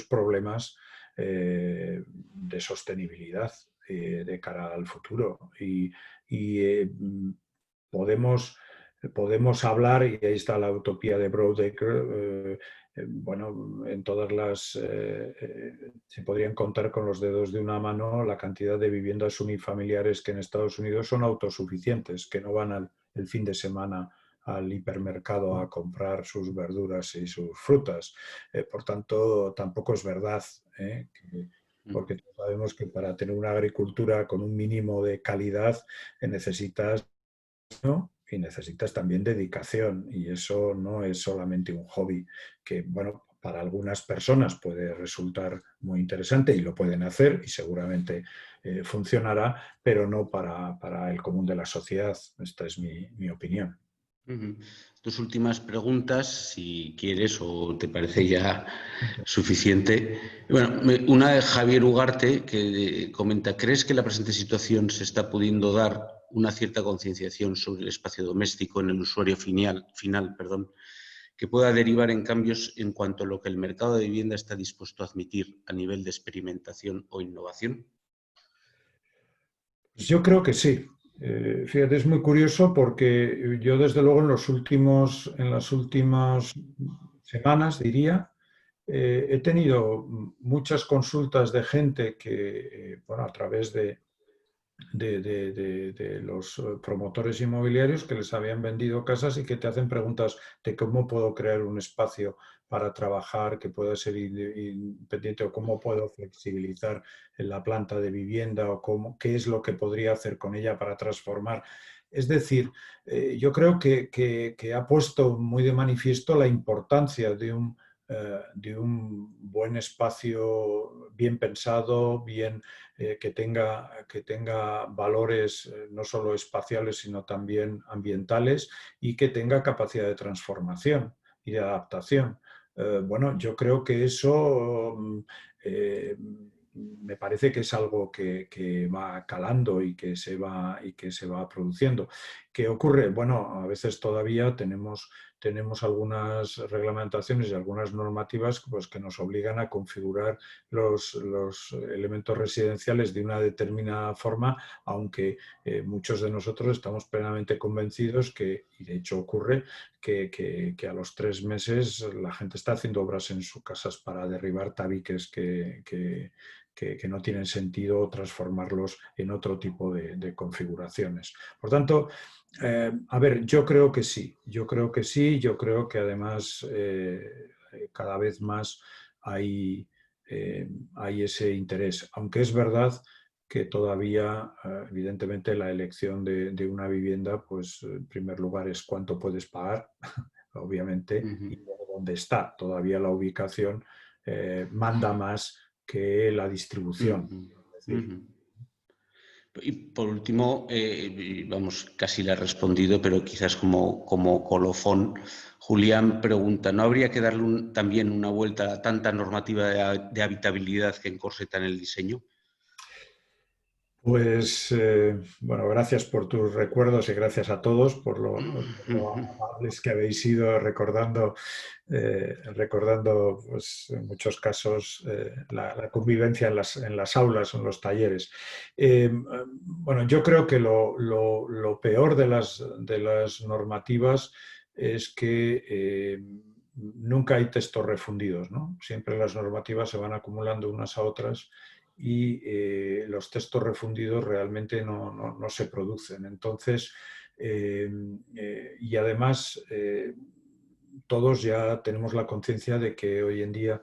B: problemas de sostenibilidad de cara al futuro. Y podemos, podemos hablar, y ahí está la utopía de Broadacre, bueno, en todas se podrían contar con los dedos de una mano la cantidad de viviendas unifamiliares que en Estados Unidos son autosuficientes, que no van el fin de semana al hipermercado a comprar sus verduras y sus frutas. Por tanto, tampoco es verdad, porque sabemos que para tener una agricultura con un mínimo de calidad necesitas, ¿no? Y necesitas también dedicación, y eso no es solamente un hobby que, bueno, para algunas personas puede resultar muy interesante y lo pueden hacer y seguramente funcionará, pero no para el común de la sociedad. Esta es mi opinión.
A: Tus últimas preguntas, si quieres o te parece ya suficiente. Bueno, una de Javier Ugarte que comenta, ¿crees que la presente situación se está pudiendo dar una cierta concienciación sobre el espacio doméstico en el usuario final, que pueda derivar en cambios en cuanto a lo que el mercado de vivienda está dispuesto a admitir a nivel de experimentación o innovación?
B: Pues yo creo que sí. Fíjate, es muy curioso porque yo desde luego en las últimas semanas, diría, he tenido muchas consultas de gente que, bueno, a través de los promotores inmobiliarios que les habían vendido casas y que te hacen preguntas de cómo puedo crear un espacio para trabajar que pueda ser independiente o cómo puedo flexibilizar en la planta de vivienda o qué es lo que podría hacer con ella para transformar. Es decir, yo creo que ha puesto muy de manifiesto la importancia de un buen espacio bien pensado, que tenga valores no solo espaciales, sino también ambientales y que tenga capacidad de transformación y de adaptación. Bueno, yo creo que eso me parece que es algo que va calando y que se va produciendo. ¿Qué ocurre? Bueno, a veces todavía tenemos algunas reglamentaciones y algunas normativas pues, que nos obligan a configurar los elementos residenciales de una determinada forma, aunque muchos de nosotros estamos plenamente convencidos y de hecho ocurre, que a los 3 meses la gente está haciendo obras en sus casas para derribar tabiques que no tienen sentido transformarlos en otro tipo de configuraciones. Por tanto, a ver, yo creo que sí, yo creo que además cada vez más hay hay ese interés. Aunque es verdad que todavía, evidentemente, la elección de una vivienda, pues en primer lugar es cuánto puedes pagar, obviamente, y luego dónde está. Todavía la ubicación manda más que la distribución. Es decir,
A: Y por último, vamos, casi le ha respondido, pero quizás como colofón, Julián pregunta, ¿no habría que darle también una vuelta a tanta normativa de habitabilidad que encorsetan el diseño?
B: pues, bueno, gracias por tus recuerdos y gracias a todos por lo amables que habéis sido recordando pues, en muchos casos la convivencia en las aulas o en los talleres. Bueno, yo creo que lo peor de las normativas es que nunca hay textos refundidos, ¿no? Siempre las normativas se van acumulando unas a otras y los textos refundidos realmente no se producen. Entonces, y además, todos ya tenemos la conciencia de que hoy en día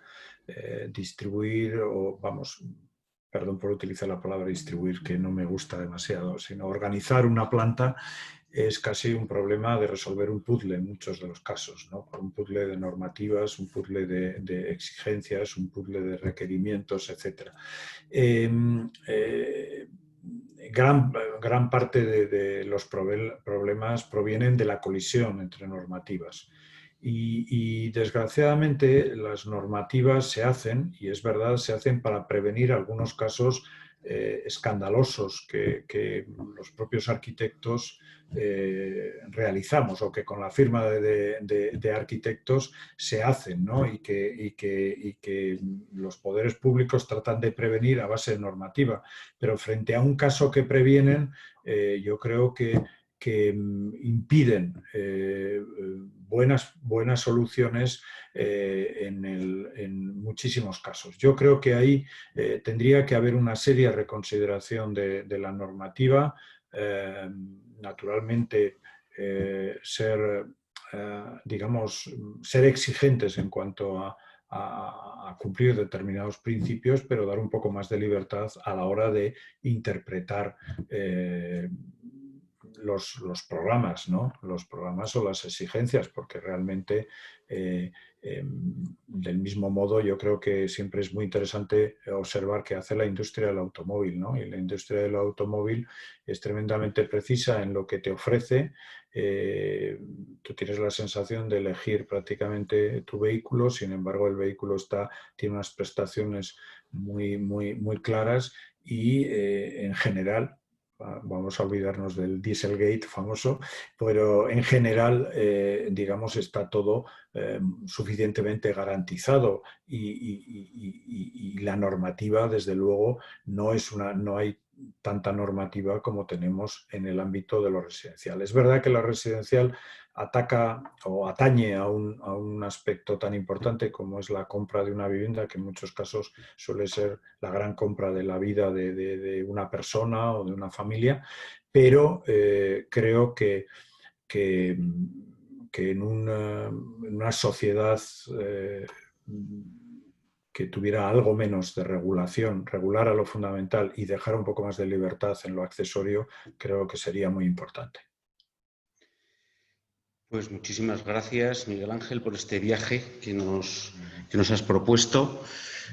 B: distribuir, o vamos, perdón por utilizar la palabra distribuir, que no me gusta demasiado, sino organizar una planta es casi un problema de resolver un puzzle en muchos de los casos, ¿no? Un puzzle de normativas, un puzzle de exigencias, un puzzle de requerimientos, etc. Gran parte de los problemas provienen de la colisión entre normativas. Y desgraciadamente las normativas se hacen, y es verdad, se hacen para prevenir algunos casos escandalosos que los propios arquitectos realizamos o que con la firma de arquitectos se hacen, ¿no? Y que los poderes públicos tratan de prevenir a base de normativa. Pero frente a un caso que previenen, yo creo que impiden buenas soluciones en muchísimos casos. Yo creo que ahí tendría que haber una seria reconsideración de la normativa, naturalmente digamos, ser exigentes en cuanto a cumplir determinados principios, pero dar un poco más de libertad a la hora de interpretar los programas, ¿no? Los programas o las exigencias, porque realmente del mismo modo yo creo que siempre es muy interesante observar qué hace la industria del automóvil, ¿no? Y la industria del automóvil es tremendamente precisa en lo que te ofrece. Tú tienes la sensación de elegir prácticamente tu vehículo, sin embargo el vehículo tiene unas prestaciones muy claras y en general, vamos a olvidarnos del Dieselgate famoso, pero en general, digamos, está todo suficientemente garantizado y la normativa, desde luego, no hay tanta normativa como tenemos en el ámbito de lo residencial. Es verdad que la residencial ataca o atañe a un aspecto tan importante como es la compra de una vivienda, que en muchos casos suele ser la gran compra de la vida de una persona o de una familia, pero creo que en una sociedad que tuviera algo menos de regulación, regular a lo fundamental y dejar un poco más de libertad en lo accesorio, creo que sería muy importante.
A: Pues muchísimas gracias, Miguel Ángel, por este viaje que nos has propuesto.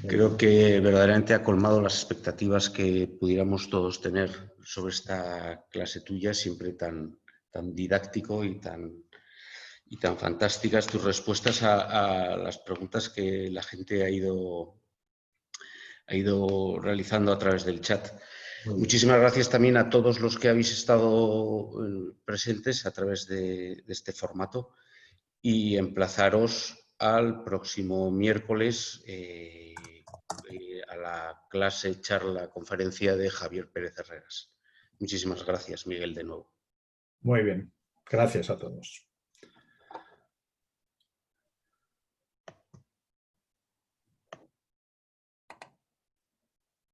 A: Creo que verdaderamente ha colmado las expectativas que pudiéramos todos tener sobre esta clase tuya, siempre tan didáctico y tan fantásticas tus respuestas a las preguntas que la gente ha ido realizando a través del chat. Muchísimas gracias también a todos los que habéis estado presentes a través de este formato y emplazaros al próximo miércoles a la clase, charla, conferencia de Javier Pérez Herreras. Muchísimas gracias, Miguel, de nuevo.
B: Muy bien. Gracias a todos.